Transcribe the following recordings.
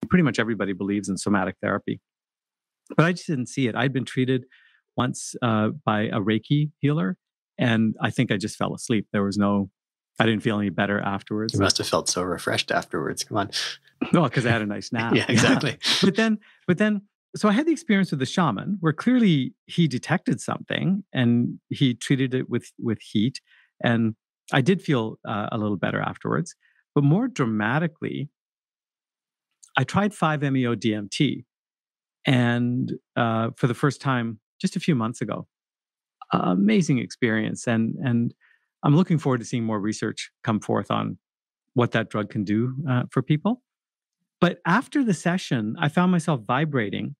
pretty much everybody believes in somatic therapy. But I just didn't see it. I'd been treated once by a Reiki healer, and I think I just fell asleep. I didn't feel any better afterwards. You must have felt so refreshed afterwards. Come on. No, because I had a nice nap. Yeah, exactly. Yeah. But then, so I had the experience with the shaman where clearly he detected something and he treated it with heat. And I did feel a little better afterwards. But more dramatically, I tried 5-MeO-DMT. And for the first time, just a few months ago, amazing experience. And I'm looking forward to seeing more research come forth on what that drug can do for people. But after the session, I found myself vibrating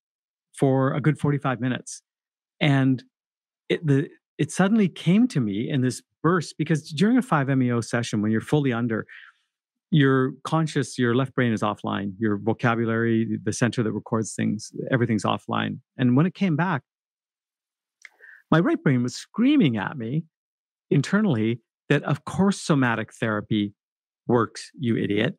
for a good 45 minutes. And it suddenly came to me in this burst, because during a 5-MeO session, when you're fully under, you're conscious, your left brain is offline, your vocabulary, the center that records things, everything's offline. And when it came back, my right brain was screaming at me internally that, of course, somatic therapy works, you idiot.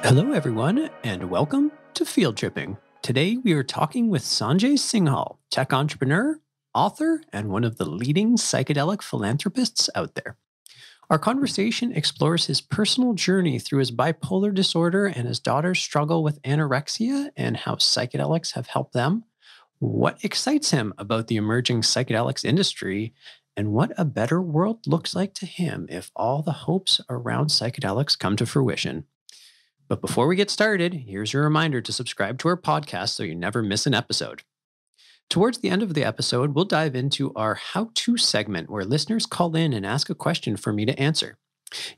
Hello, everyone, and welcome to Field Tripping. Today, we are talking with Sanjay Singhal, tech entrepreneur, author, and one of the leading psychedelic philanthropists out there. Our conversation explores his personal journey through his bipolar disorder and his daughter's struggle with anorexia and how psychedelics have helped them, what excites him about the emerging psychedelics industry, and what a better world looks like to him if all the hopes around psychedelics come to fruition. But before we get started, here's your reminder to subscribe to our podcast so you never miss an episode. Towards the end of the episode, we'll dive into our how-to segment where listeners call in and ask a question for me to answer.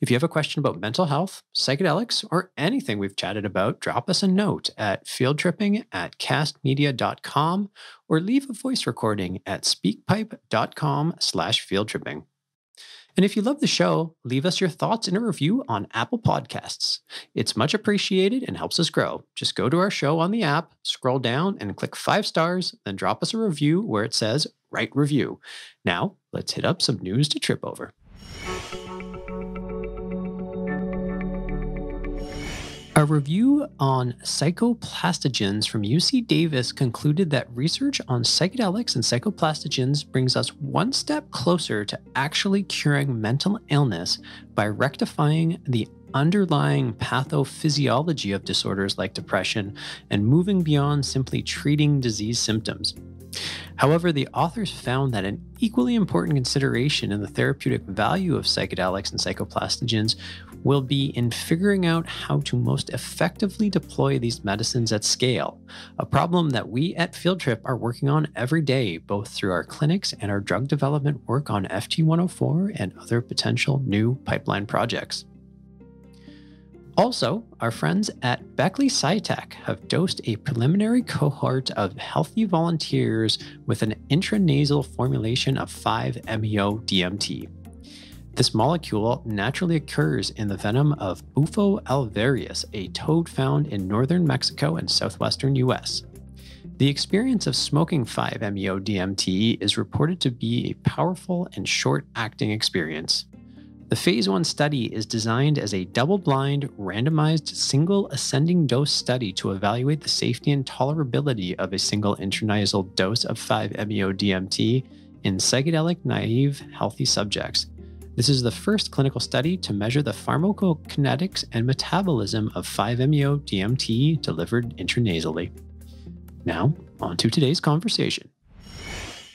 If you have a question about mental health, psychedelics, or anything we've chatted about, drop us a note at fieldtripping@castmedia.com or leave a voice recording at speakpipe.com/fieldtripping. And if you love the show, leave us your thoughts in a review on Apple Podcasts. It's much appreciated and helps us grow. Just go to our show on the app, scroll down and click 5 stars, then drop us a review where it says Write Review. Now, let's hit up some news to trip over. A review on psychoplastogens from UC Davis concluded that research on psychedelics and psychoplastogens brings us one step closer to actually curing mental illness by rectifying the underlying pathophysiology of disorders like depression and moving beyond simply treating disease symptoms. However, the authors found that an equally important consideration in the therapeutic value of psychedelics and psychoplastogens will be in figuring out how to most effectively deploy these medicines at scale, a problem that we at Field Trip are working on every day, both through our clinics and our drug development work on FT104 and other potential new pipeline projects. Also, our friends at Beckley SciTech have dosed a preliminary cohort of healthy volunteers with an intranasal formulation of 5-MeO-DMT. This molecule naturally occurs in the venom of Bufo alvarius, a toad found in northern Mexico and southwestern US. The experience of smoking 5-MeO-DMT is reported to be a powerful and short-acting experience. The Phase 1 study is designed as a double-blind, randomized, single ascending dose study to evaluate the safety and tolerability of a single intranasal dose of 5-MeO-DMT in psychedelic-naive healthy subjects. This is the first clinical study to measure the pharmacokinetics and metabolism of 5-MeO-DMT delivered intranasally. Now, on to today's conversation.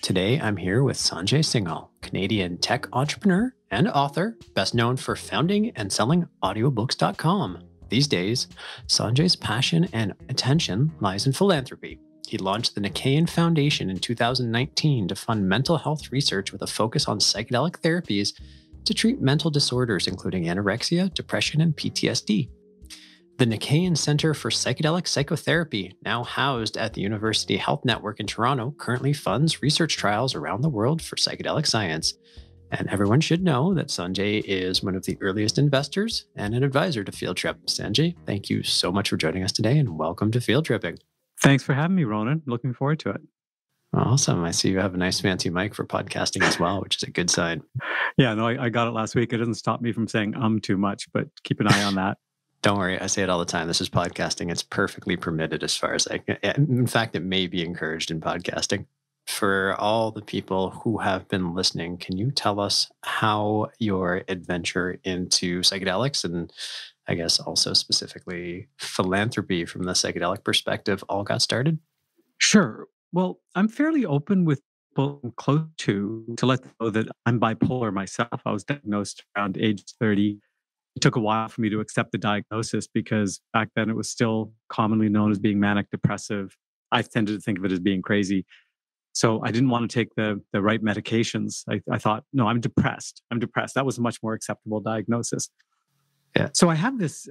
Today, I'm here with Sanjay Singhal, Canadian tech entrepreneur and author, best known for founding and selling audiobooks.com. These days, Sanjay's passion and attention lies in philanthropy. He launched the Nikean Foundation in 2019 to fund mental health research with a focus on psychedelic therapies to treat mental disorders including anorexia, depression, and PTSD. The Nikean Center for Psychedelic Psychotherapy, now housed at the University Health Network in Toronto, currently funds research trials around the world for psychedelic science. And everyone should know that Sanjay is one of the earliest investors and an advisor to Field Trip. Sanjay, thank you so much for joining us today and welcome to Field Tripping. Thanks for having me, Ronan. Looking forward to it. Awesome. I see you have a nice fancy mic for podcasting as well, which is a good sign. Yeah, no, I got it last week. It doesn't stop me from saying too much, but keep an eye on that. Don't worry. I say it all the time. This is podcasting. It's perfectly permitted as far as in fact, it may be encouraged in podcasting. For all the people who have been listening, can you tell us how your adventure into psychedelics and I guess also specifically philanthropy from the psychedelic perspective all got started? Sure. Well, I'm fairly open with people I'm close to let them know that I'm bipolar myself. I was diagnosed around age 30. It took a while for me to accept the diagnosis because back then it was still commonly known as being manic depressive. I tended to think of it as being crazy. So I didn't want to take the right medications. I thought, no, I'm depressed. I'm depressed. That was a much more acceptable diagnosis. Yeah. So I have this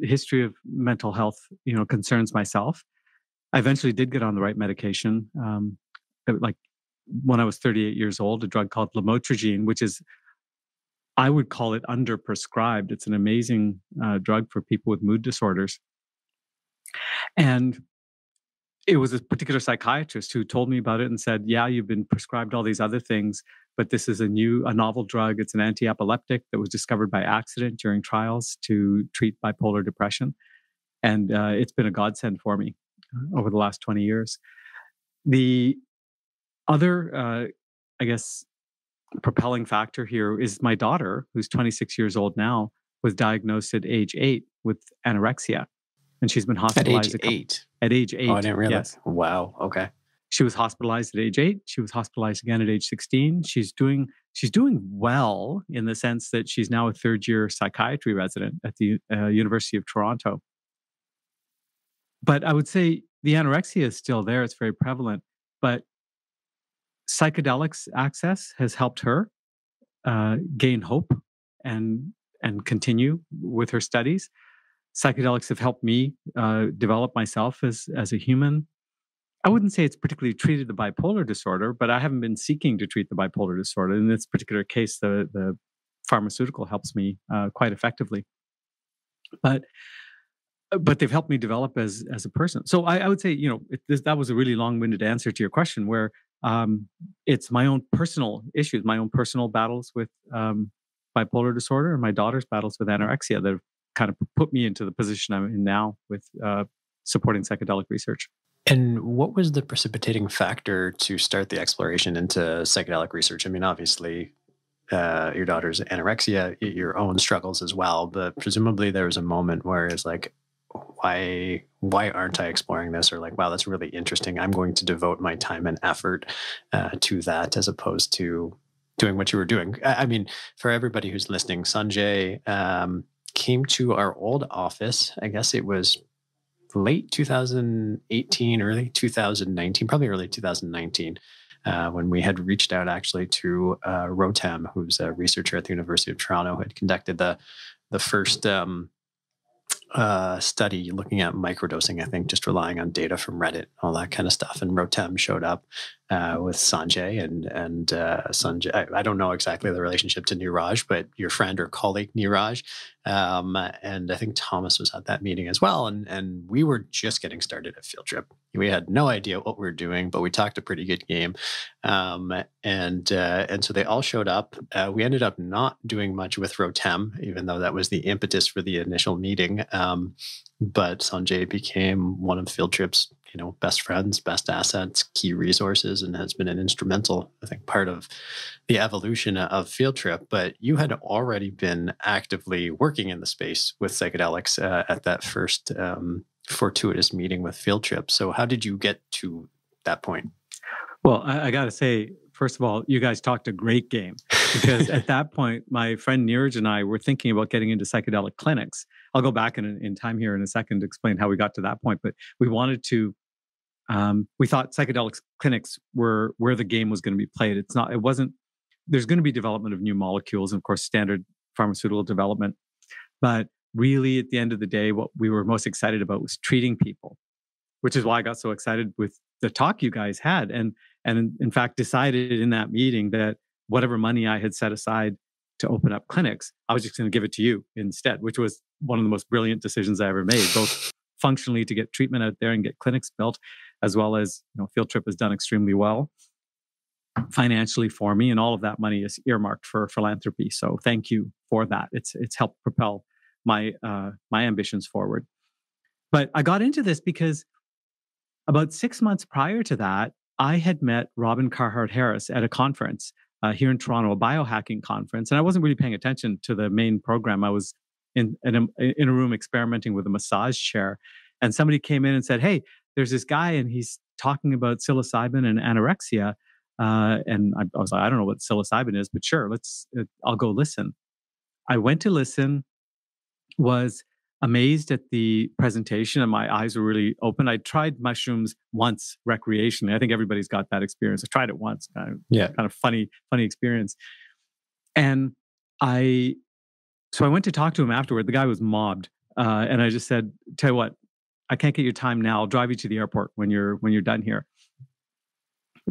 history of mental health, concerns myself. I eventually did get on the right medication. Like when I was 38 years old, a drug called lamotrigine, which is, I would call it underprescribed. It's an amazing drug for people with mood disorders. And it was a particular psychiatrist who told me about it and said, yeah, you've been prescribed all these other things, but this is a novel drug. It's an anti-epileptic that was discovered by accident during trials to treat bipolar depression. And it's been a godsend for me over the last 20 years. The other, I guess, propelling factor here is my daughter, who's 26 years old now, was diagnosed at age 8 with anorexia. And she's been hospitalized at age 8. At age 8. Oh, I didn't realize. Yes. Wow. Okay. She was hospitalized at age 8. She was hospitalized again at age 16. She's doing well in the sense that she's now a third-year psychiatry resident at the University of Toronto. But I would say the anorexia is still there. It's very prevalent. But psychedelics access has helped her gain hope and continue with her studies. Psychedelics have helped me develop myself as a human. I wouldn't say it's particularly treated the bipolar disorder, but I haven't been seeking to treat the bipolar disorder. In this particular case, the pharmaceutical helps me quite effectively. But they've helped me develop as a person. So I would say, that was a really long-winded answer to your question, where it's my own personal issues, my own personal battles with bipolar disorder, and my daughter's battles with anorexia that have kind of put me into the position I'm in now with supporting psychedelic research. And what was the precipitating factor to start the exploration into psychedelic research? I mean, obviously, your daughter's anorexia, your own struggles as well, but presumably there was a moment where it's like, why aren't I exploring this? Or like, wow, that's really interesting. I'm going to devote my time and effort to that as opposed to doing what you were doing. I mean, for everybody who's listening, Sanjay came to our old office. I guess it was late 2018, early 2019, probably early 2019, when we had reached out actually to Ronan, who's a researcher at the University of Toronto, who had conducted the first study looking at microdosing, I think, just relying on data from Reddit, all that kind of stuff. And Rotem showed up with Sanjay and Sanjay. I don't know exactly the relationship to Niraj, but your friend or colleague Niraj, and I think Thomas was at that meeting as well. And we were just getting started at Field Trip. We had no idea what we were doing, but we talked a pretty good game. And so they all showed up. We ended up not doing much with Rotem, even though that was the impetus for the initial meeting. But Sanjay became one of Field Trip's, best friends, best assets, key resources, and has been an instrumental, I think, part of the evolution of Field Trip. But you had already been actively working in the space with psychedelics at that first fortuitous meeting with Field Trip. So how did you get to that point? Well, I got to say, first of all, you guys talked a great game, because at that point, my friend Neeraj and I were thinking about getting into psychedelic clinics. I'll go back in time here in a second to explain how we got to that point. But we wanted to, we thought psychedelic clinics were where the game was going to be played. There's going to be development of new molecules and, of course, standard pharmaceutical development. But really, at the end of the day, what we were most excited about was treating people, which is why I got so excited with the talk you guys had. And in fact, decided in that meeting that whatever money I had set aside to open up clinics, I was just going to give it to you instead, which was one of the most brilliant decisions I ever made, both functionally to get treatment out there and get clinics built, as well as, Field Trip has done extremely well financially for me, and all of that money is earmarked for philanthropy. So thank you for that. It's helped propel my ambitions forward. But I got into this because about 6 months prior to that, I had met Robin Carhart-Harris at a conference here in Toronto, a biohacking conference, and I wasn't really paying attention to the main program. I was in a room experimenting with a massage chair, and somebody came in and said, "Hey, there's this guy, and he's talking about psilocybin and anorexia." And I was like, "I don't know what psilocybin is, but sure, I'll go listen." I went to listen, was amazed at the presentation, and my eyes were really open. I tried mushrooms once recreationally. I think everybody's got that experience. I tried it once, kind of funny experience. And so I went to talk to him afterward. The guy was mobbed, and I just said, "Tell you what, I can't get your time now. I'll drive you to the airport when you're done here."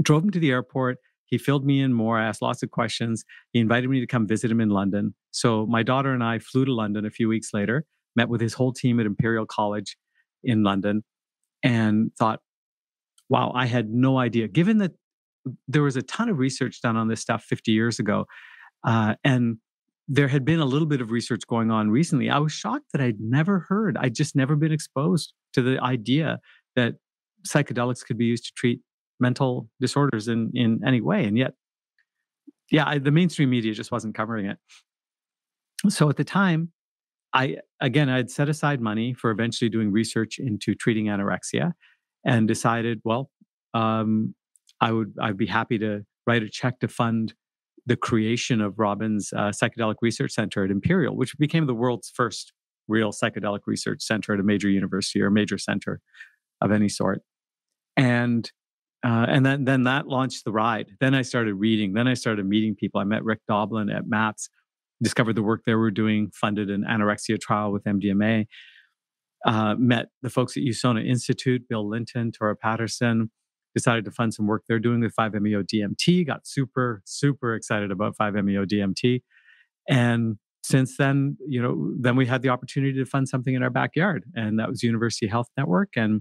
Drove him to the airport. He filled me in more. I asked lots of questions. He invited me to come visit him in London. So my daughter and I flew to London a few weeks later, met with his whole team at Imperial College in London, and thought, wow, I had no idea. Given that there was a ton of research done on this stuff 50 years ago, and there had been a little bit of research going on recently, I was shocked that I'd just never been exposed to the idea that psychedelics could be used to treat mental disorders in any way. And yet, the mainstream media just wasn't covering it. So at the time, I'd set aside money for eventually doing research into treating anorexia, and decided, well, I'd be happy to write a check to fund the creation of Robin's Psychedelic Research Center at Imperial, which became the world's first real psychedelic research center at a major university or a major center of any sort. And then that launched the ride. Then I started reading. Then I started meeting people. I met Rick Doblin at MAPS, discovered the work they were doing, funded an anorexia trial with MDMA, met the folks at USONA Institute, Bill Linton, Tora Patterson, decided to fund some work they're doing with 5-MeO-DMT, got super, super excited about 5-MeO-DMT. And since then, then we had the opportunity to fund something in our backyard, and that was University Health Network. And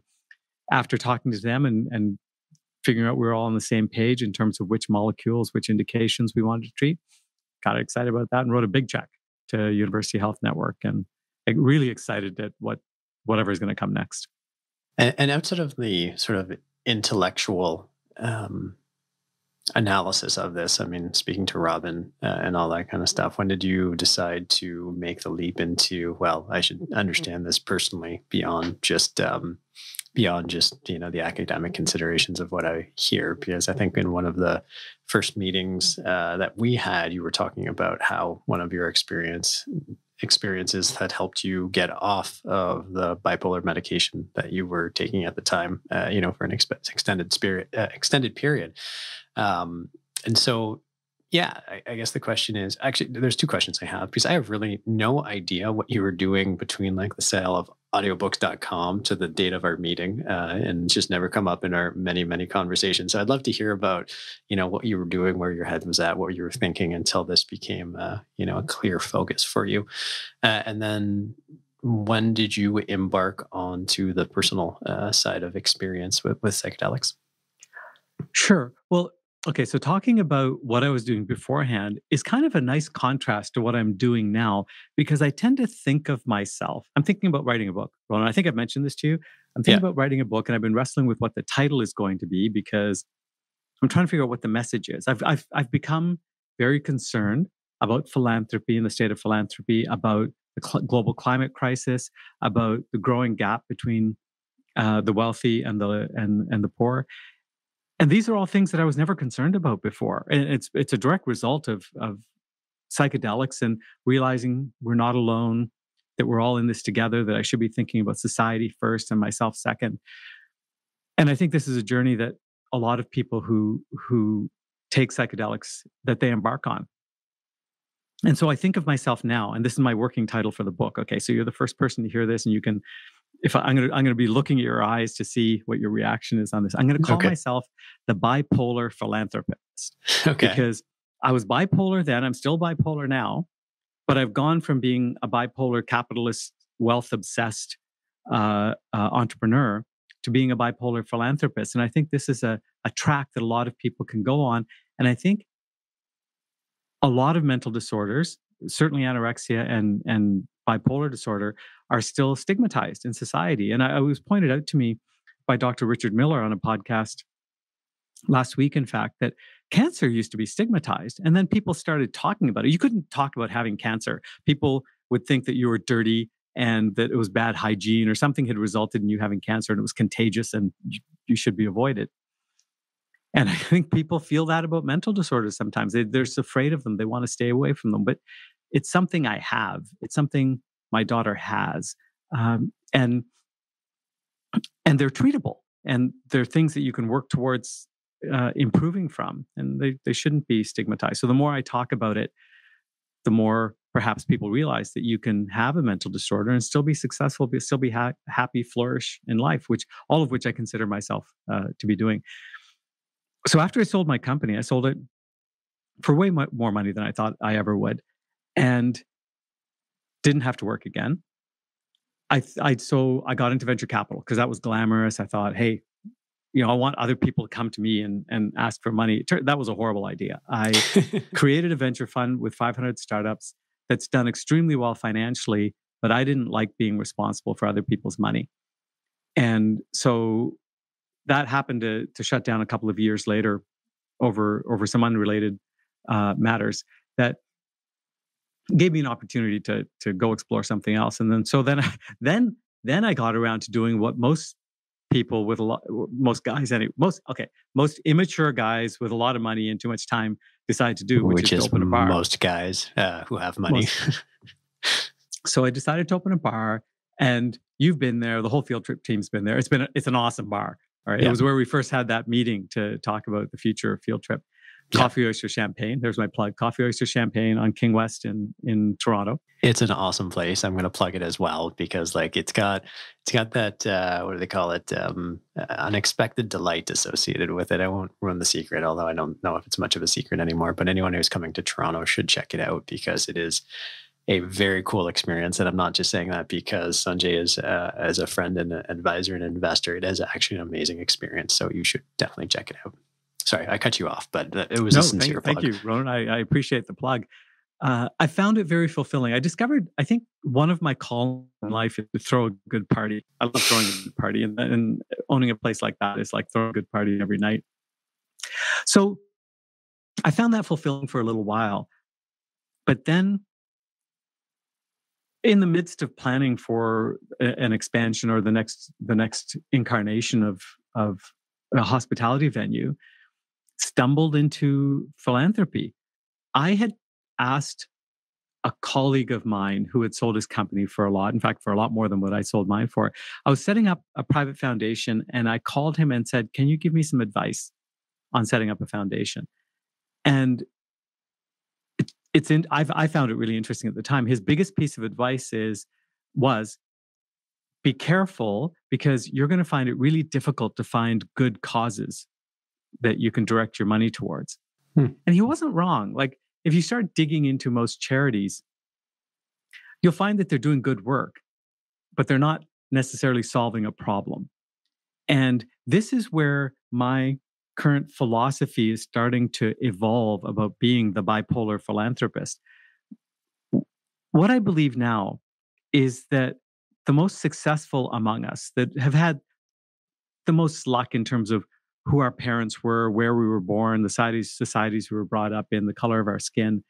after talking to them and figuring out we were all on the same page in terms of which molecules, which indications we wanted to treat, got excited about that and wrote a big check to University Health Network, and really excited at whatever is going to come next. And outside of the sort of intellectual analysis of this, I mean, speaking to Robin and all that kind of stuff, when did you decide to make the leap into, well, I should understand this personally beyond just the academic considerations of what I hear? Because I think in one of the first meetings that we had, you were talking about how one of your experiences had helped you get off of the bipolar medication that you were taking at the time, for an extended period. And so, I guess the question is, actually, there's two questions I have, because I have really no idea what you were doing between like the sale of audiobooks.com to the date of our meeting, and it's just never come up in our many, many conversations. So I'd love to hear about, what you were doing, where your head was at, what you were thinking until this became, a clear focus for you. And then when did you embark onto the personal side of experience with psychedelics? Sure. Well, okay, so talking about what I was doing beforehand is kind of a nice contrast to what I'm doing now, because I tend to think of myself. I'm thinking about writing a book, Ronan. I think I've mentioned this to you. I'm thinking about writing a book, and I've been wrestling with what the title is going to be, because I'm trying to figure out what the message is. I've become very concerned about philanthropy and the state of philanthropy, about the global climate crisis, about the growing gap between the wealthy and the poor. And these are all things that I was never concerned about before. And it's a direct result of psychedelics and realizing we're not alone, that we're all in this together, that I should be thinking about society first and myself second. And I think this is a journey that a lot of people who take psychedelics, that they embark on. And so I think of myself now, and this is my working title for the book. Okay, so you're the first person to hear this, and you can, I'm going to be looking at your eyes to see what your reaction is on this. I'm going to call myself the Bipolar Philanthropist. Okay. Because I was bipolar then, I'm still bipolar now, but I've gone from being a bipolar capitalist, wealth obsessed entrepreneur to to being a bipolar philanthropist. And I think this is a track that a lot of people can go on. And I think a lot of mental disorders, certainly anorexia and bipolar disorder, are still stigmatized in society. And I was pointed out to me by Dr. Richard Miller on a podcast last week, in fact, that cancer used to be stigmatized. And then people started talking about it. You couldn't talk about having cancer. People would think that you were dirty and that it was bad hygiene or something had resulted in you having cancer and it was contagious and you should be avoided. And I think people feel that about mental disorders sometimes. They're so afraid of them. They want to stay away from them. But it's something I have. It's something my daughter has. And they're treatable. And they're things that you can work towards improving from. And they shouldn't be stigmatized. So the more I talk about it, the more perhaps people realize that you can have a mental disorder and still be successful, still be happy, flourish in life, all of which I consider myself to be doing. So after I sold my company, I sold it for way more money than I thought I ever would, and didn't have to work again. So I got into venture capital because that was glamorous. I thought, hey, I want other people to come to me and ask for money. That was a horrible idea. I created a venture fund with 500 startups that's done extremely well financially, but I didn't like being responsible for other people's money. And so that happened to shut down a couple of years later over some unrelated matters that gave me an opportunity to go explore something else. And then I got around to doing what most people with most immature guys with a lot of money and too much time decide to do, which is to open a bar. Most guys who have money. So I decided to open a bar, and you've been there. The whole field trip team's been there. It's an awesome bar. All right. Yeah. It was where we first had that meeting to talk about the future of field trip. Coffee Oyster Champagne. There's my plug. Coffee Oyster Champagne on King West in Toronto. It's an awesome place. I'm going to plug it as well because it's got that what do they call it? Unexpected delight associated with it. I won't ruin the secret, although I don't know if it's much of a secret anymore. But anyone who's coming to Toronto should check it out because it is a very cool experience. And I'm not just saying that because Sanjay is as a friend and an advisor and investor. It is actually an amazing experience. So you should definitely check it out. Sorry, I cut you off, but it was a sincere plug. Thank you, Ronan. I appreciate the plug. I found it very fulfilling. I discovered, I think one of my calls in life is to throw a good party. I love throwing a good party, and owning a place like that is like throwing a good party every night. So I found that fulfilling for a little while. But then in the midst of planning for an expansion or the next incarnation of a hospitality venue, stumbled into philanthropy. I had asked a colleague of mine who had sold his company for a lot more than what I sold mine for. I was setting up a private foundation, and I called him and said, "Can you give me some advice on setting up a foundation?" And I found it really interesting at the time. His biggest piece of advice was be careful because you're going to find it really difficult to find good causes that you can direct your money towards. And he wasn't wrong. Like if you start digging into most charities, you'll find that they're doing good work, but they're not necessarily solving a problem. And this is where my current philosophy is starting to evolve about being the bipolar philanthropist. What I believe now is that the most successful among us that have had the most luck in terms of who our parents were, where we were born, the societies we were brought up in, the color of our skin.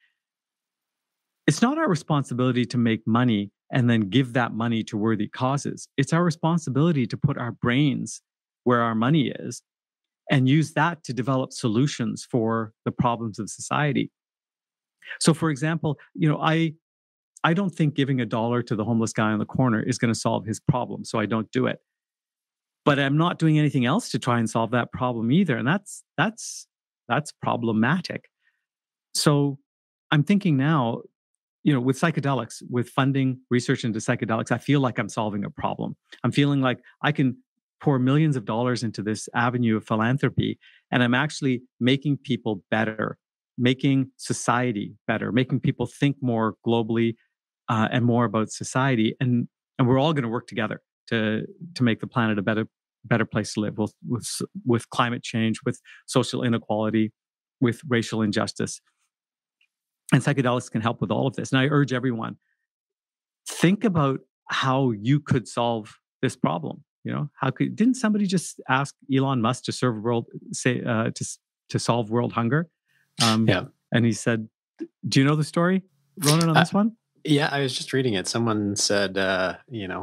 It's not our responsibility to make money and then give that money to worthy causes. It's our responsibility to put our brains where our money is and use that to develop solutions for the problems of society. So, for example, I don't think giving $1 to the homeless guy on the corner is going to solve his problem, so I don't do it. But I'm not doing anything else to try and solve that problem either. And that's problematic. So I'm thinking now, with psychedelics, with funding research into psychedelics, I feel like I'm solving a problem. I'm feeling like I can pour millions of dollars into this avenue of philanthropy, and I'm actually making people better, making society better, making people think more globally and more about society. And we're all going to work together to make the planet a better place to live with climate change, with social inequality, with racial injustice. And psychedelics can help with all of this. And I urge everyone, think about how you could solve this problem. Didn't somebody just ask Elon Musk to serve to solve world hunger? Yeah. And he said, do you know the story, Ronan, on this one? Yeah, I was just reading it. Someone said,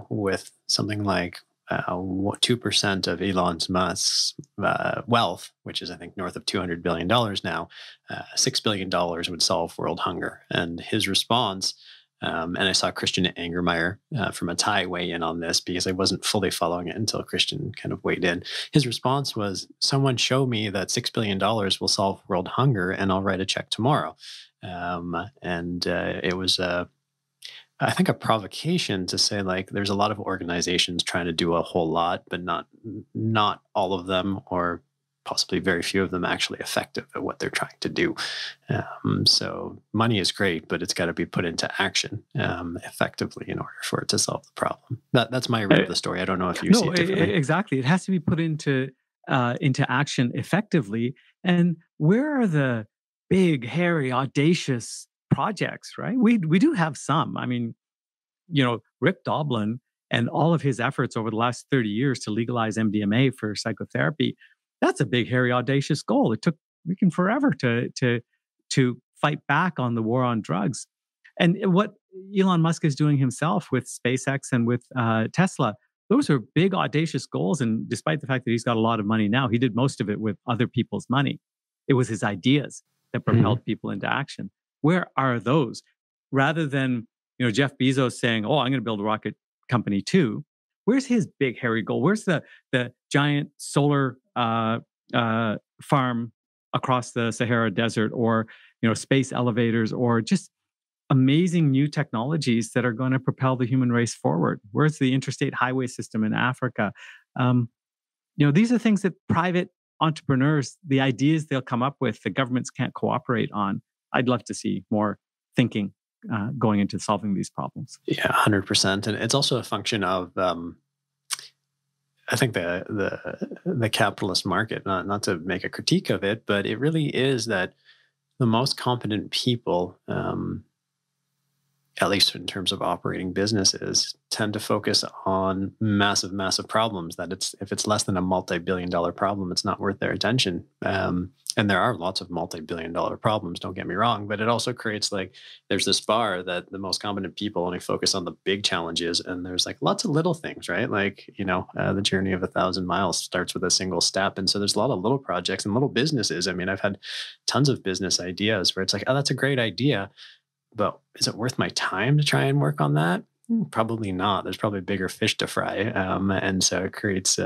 with something like 2% of Elon Musk's wealth, which is, I think, north of $200 billion now, $6 billion would solve world hunger. And his response, and I saw Christian Angermeyer from Atai weigh in on this because I wasn't fully following it until Christian kind of weighed in. His response was, someone show me that $6 billion will solve world hunger and I'll write a check tomorrow. It was I think a provocation to say, like, there's a lot of organizations trying to do a whole lot, but not all of them, or possibly very few of them, actually effective at what they're trying to do. So money is great, but it's got to be put into action effectively in order for it to solve the problem. That's my read of the story. I don't know if you see it differently. Exactly. It has to be put into action effectively. And where are the big, hairy, audacious projects, right? We do have some. I mean, Rick Doblin and all of his efforts over the last 30 years to legalize MDMA for psychotherapy, that's a big, hairy, audacious goal. It took freaking forever to fight back on the war on drugs. And what Elon Musk is doing himself with SpaceX and with Tesla, those are big, audacious goals. And despite the fact that he's got a lot of money now, he did most of it with other people's money. It was his ideas that propelled people into action. Where are those? Rather than, Jeff Bezos saying, "Oh, I'm going to build a rocket company too." Where's his big hairy goal? Where's the giant solar farm across the Sahara Desert, or space elevators, or just amazing new technologies that are going to propel the human race forward? Where's the interstate highway system in Africa? These are things that private entrepreneurs, the ideas they'll come up with, the governments can't cooperate on. I'd love to see more thinking going into solving these problems. Yeah, 100%. And it's also a function of, I think the capitalist market. Not to make a critique of it, but it really is that the most competent people, at least in terms of operating businesses, tend to focus on massive, massive problems. That if it's less than a multi-billion-dollar problem, it's not worth their attention. And there are lots of multi-billion-dollar problems, don't get me wrong, but it also creates, like, there's this bar that the most competent people only focus on the big challenges, and there's like lots of little things, right? Like, the journey of 1,000 miles starts with a single step. And so there's a lot of little projects and little businesses. I mean, I've had tons of business ideas where it's like, oh, that's a great idea, but is it worth my time to try and work on that? Probably not. There's probably bigger fish to fry. And so it creates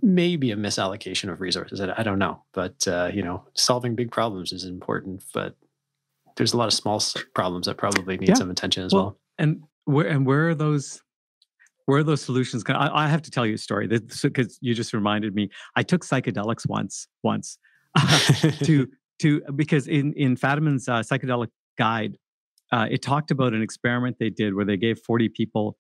maybe a misallocation of resources. I don't know. But, solving big problems is important, but there's a lot of small problems that probably need some attention as well. And where are those solutions? I have to tell you a story because you just reminded me. I took psychedelics once because in Fadiman's psychedelic guide, it talked about an experiment they did where they gave 40 people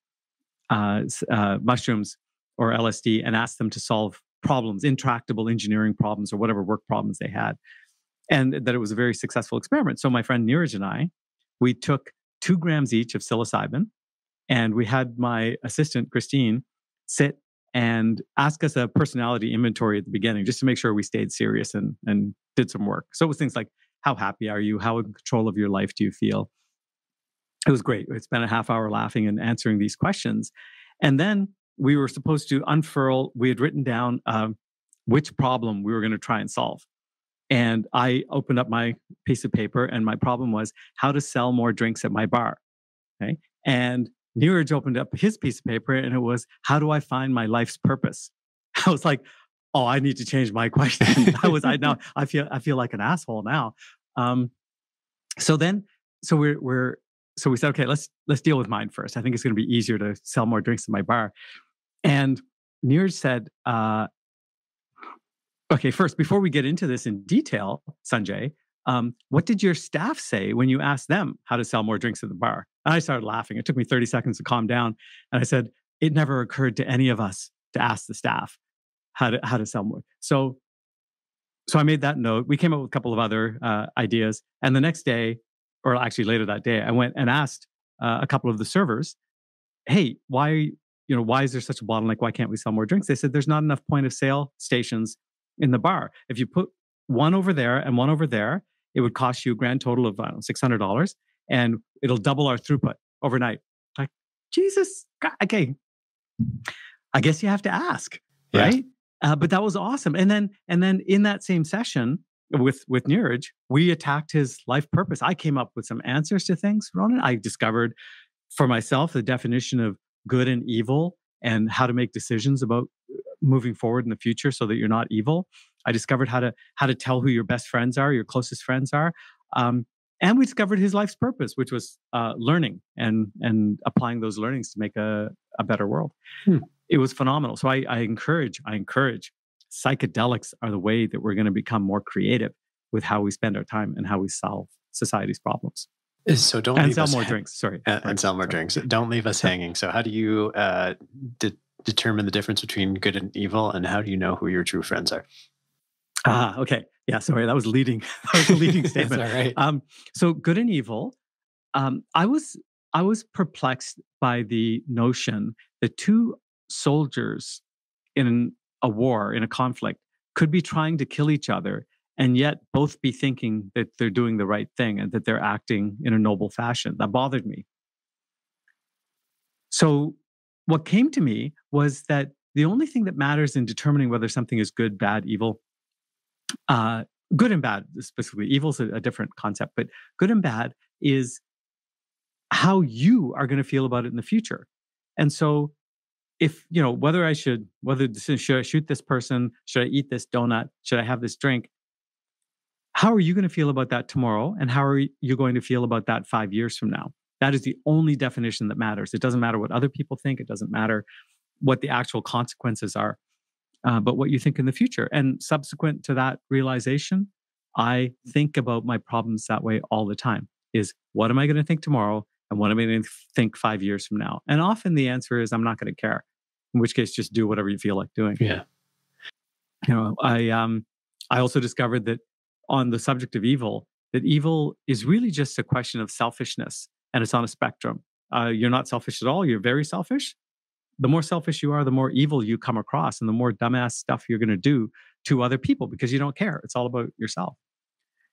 mushrooms or LSD and asked them to solve problems, intractable engineering problems or whatever work problems they had. And that it was a very successful experiment. So my friend Neeraj and I, we took 2 grams each of psilocybin, and we had my assistant, Christine, sit and ask us a personality inventory at the beginning, just to make sure we stayed serious and did some work. So it was things like, how happy are you? How in control of your life do you feel? It was great. We spent a half hour laughing and answering these questions. And then we were supposed to unfurl, we had written down which problem we were going to try and solve. And I opened up my piece of paper, and my problem was how to sell more drinks at my bar. Okay. And Neeraj opened up his piece of paper, and it was, how do I find my life's purpose? I was like, oh, I need to change my question. I feel like an asshole now. So we said, okay, let's deal with mine first. I think it's going to be easier to sell more drinks at my bar. And Neeraj said, okay, first, before we get into this in detail, Sanjay, what did your staff say when you asked them how to sell more drinks at the bar? And I started laughing. It took me 30 seconds to calm down. And I said, it never occurred to any of us to ask the staff how to sell more. So I made that note. We came up with a couple of other ideas, and the next day, or actually later that day, I went and asked a couple of the servers, "Hey, why is there such a bottleneck? Why can't we sell more drinks?" They said, "There's not enough point of sale stations in the bar. If you put one over there and one over there, it would cost you a grand total of $600, and it'll double our throughput overnight." Like, Jesus, God, okay, I guess you have to ask, right? But that was awesome. And then in that same session with Neeraj, we attacked his life purpose. I came up with some answers to things, Ronan. I discovered for myself the definition of good and evil and how to make decisions about moving forward in the future so that you're not evil. I discovered how to tell who your best friends are, your closest friends are. And we discovered his life's purpose, which was learning and applying those learnings to make a better world. It was phenomenal. So I encourage psychedelics are the way that we're going to become more creative with how we spend our time and how we solve society's problems. So don't and sell more drinks. Sorry, and sell more drinks. Don't leave us hanging. So how do you determine the difference between good and evil, and how do you know who your true friends are? Okay. Yeah. Sorry, that was leading. That was a leading statement. That's all right. So good and evil. I was perplexed by the notion that two soldiers in a war, in a conflict, could be trying to kill each other and yet both be thinking that they're doing the right thing and that they're acting in a noble fashion. That bothered me. So what came to me was that the only thing that matters in determining whether something is good, bad, evil, good and bad specifically, evil's a different concept, but good and bad is how you are going to feel about it in the future. And so if, whether I should shoot this person, should I eat this donut, should I have this drink, how are you going to feel about that tomorrow? And how are you going to feel about that 5 years from now? That is the only definition that matters. It doesn't matter what other people think. It doesn't matter what the actual consequences are, but what you think in the future. And subsequent to that realization, I think about my problems that way all the time. Is what am I going to think tomorrow? And what am I going to think 5 years from now? And often the answer is I'm not going to care. In which case, just do whatever you feel like doing. Yeah. I also discovered that on the subject of evil, that evil is really just a question of selfishness, and it's on a spectrum. You're not selfish at all. You're very selfish. The more selfish you are, the more evil you come across, and the more dumbass stuff you're going to do to other people because you don't care. It's all about yourself.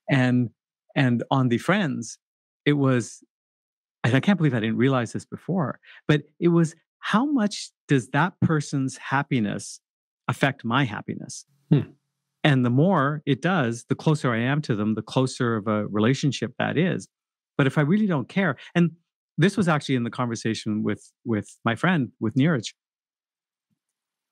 And on the friends, it was, and I can't believe I didn't realize this before, but it was, how much does that person's happiness affect my happiness? And the more it does, the closer I am to them, the closer of a relationship that is. But if I really don't care, and this was actually in the conversation with my friend, with Neeraj,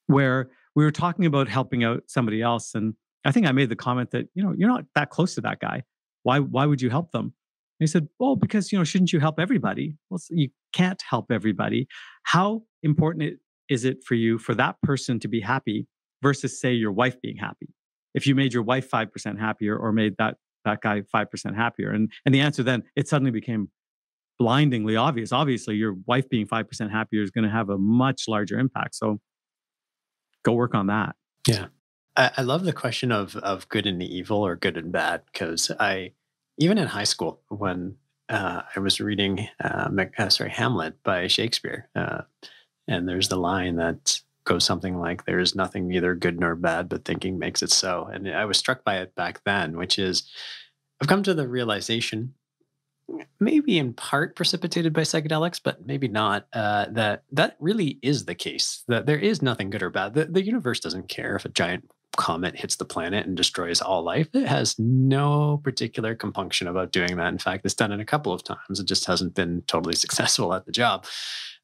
where we were talking about helping out somebody else. And I think I made the comment that, you're not that close to that guy. Why would you help them? And he said, well, because, shouldn't you help everybody? Well, you can't help everybody. How important is it for you for that person to be happy versus, say, your wife being happy? If you made your wife 5% happier or made that guy 5% happier. And the answer then, it suddenly became blindingly obvious. Obviously, your wife being 5% happier is going to have a much larger impact. So go work on that. Yeah. I love the question of good and evil or good and bad, because even in high school, when I was reading Hamlet by Shakespeare, and there's the line that goes something like, "There is nothing neither good nor bad, but thinking makes it so." And I was struck by it back then, which is, I've come to the realization, maybe in part precipitated by psychedelics, but maybe not, that really is the case, that there is nothing good or bad. The universe doesn't care if a giant comet hits the planet and destroys all life. It has no particular compunction about doing that. In fact, it's done it a couple of times. It just hasn't been totally successful at the job.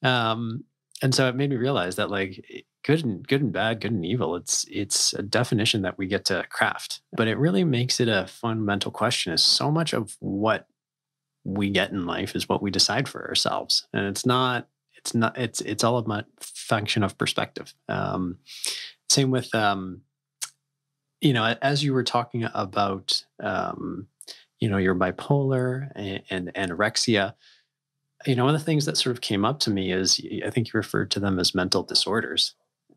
And so it made me realize that, like, good and bad, good and evil, it's a definition that we get to craft. But it really makes it a fundamental question, is so much of what we get in life is what we decide for ourselves. And it's all about function of perspective. Same with, as you were talking about, your bipolar and anorexia, one of the things that sort of came up to me is, I think you referred to them as mental disorders.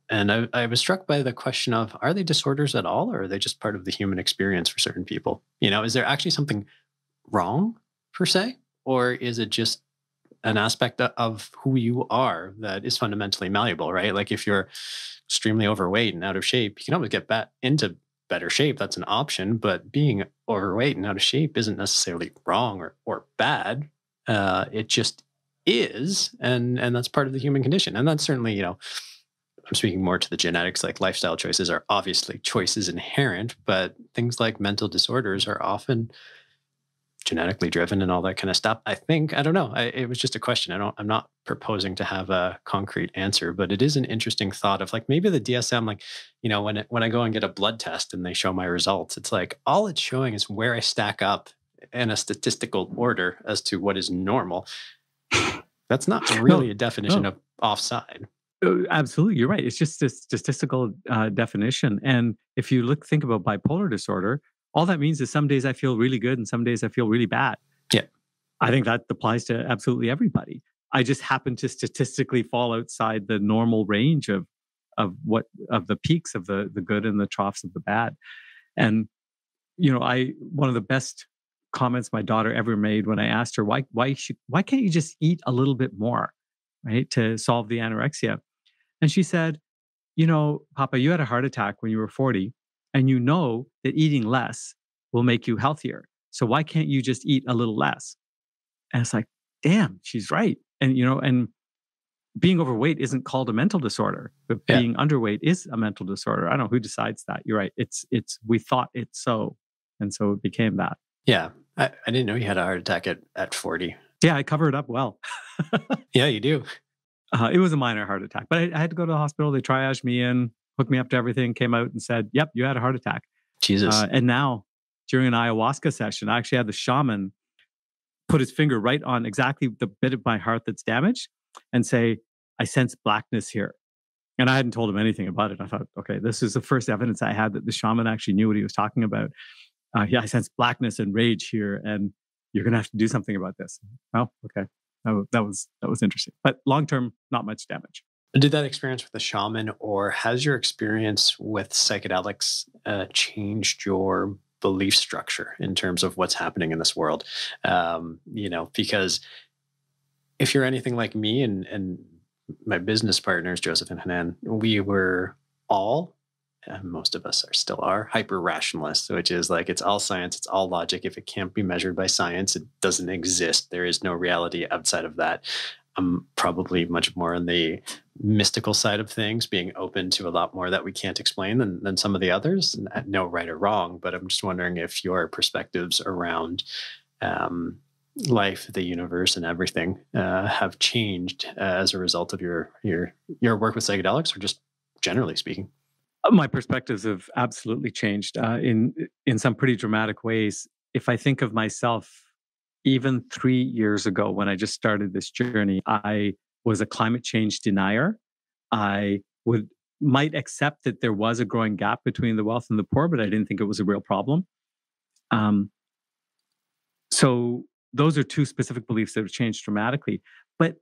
And I was struck by the question of, are they disorders at all, or are they just part of the human experience for certain people? Is there actually something wrong per se, or is it just an aspect of who you are that is fundamentally malleable, right? Like if you're extremely overweight and out of shape, you can always get back into better shape. That's an option, but being overweight and out of shape isn't necessarily wrong or bad. It just is, and that's part of the human condition. And that's certainly, I'm speaking more to the genetics, like lifestyle choices are obviously choices inherent, but things like mental disorders are often genetically driven and all that kind of stuff. I don't know. It was just a question. I'm not proposing to have a concrete answer, but it is an interesting thought of like maybe the DSM, like, when I go and get a blood test and they show my results, it's like all it's showing is where I stack up in a statistical order as to what is normal. That's not really a definition of offside. Absolutely, you're right. It's just a statistical definition. And if you think about bipolar disorder, all that means is some days I feel really good and some days I feel really bad. Yeah. I think that applies to absolutely everybody. I just happen to statistically fall outside the normal range of the peaks of the good and the troughs of the bad. And one of the best comments my daughter ever made when I asked her why can't you just eat a little bit more, right, to solve the anorexia? And she said, Papa, you had a heart attack when you were 40, and you know that eating less will make you healthier. So why can't you just eat a little less? And it's like, damn, she's right. And and being overweight isn't called a mental disorder, but being underweight is a mental disorder. I don't know who decides that. You're right. It's we thought it's so, and so it became that. Yeah, I didn't know you had a heart attack at 40. Yeah, I cover it up well. Yeah, you do. It was a minor heart attack, but I had to go to the hospital. They triaged me in, hooked me up to everything, came out and said, yep, you had a heart attack. Jesus. And now during an ayahuasca session, I actually had the shaman put his finger right on exactly the bit of my heart that's damaged and say, I sense blackness here. And I hadn't told him anything about it. I thought, okay, this is the first evidence I had that the shaman actually knew what he was talking about. Yeah, I sense blackness and rage here, and you're going to have to do something about this. Oh, okay. That was interesting. But long term, not much damage. Did that experience with the shaman, or has your experience with psychedelics changed your belief structure in terms of what's happening in this world? Because if you're anything like me and my business partners, Joseph and Hanan, we were all, most of us still are, hyper rationalists, which is like it's all science, it's all logic. If it can't be measured by science, it doesn't exist. There is no reality outside of that. I'm probably much more on the mystical side of things, being open to a lot more that we can't explain than some of the others. No right or wrong, but I'm just wondering if your perspectives around life, the universe, and everything have changed as a result of your work with psychedelics, or just generally speaking. My perspectives have absolutely changed in some pretty dramatic ways. If I think of myself, even 3 years ago when I just started this journey, I was a climate change denier. I might accept that there was a growing gap between the wealth and the poor, but I didn't think it was a real problem. So those are two specific beliefs that have changed dramatically. But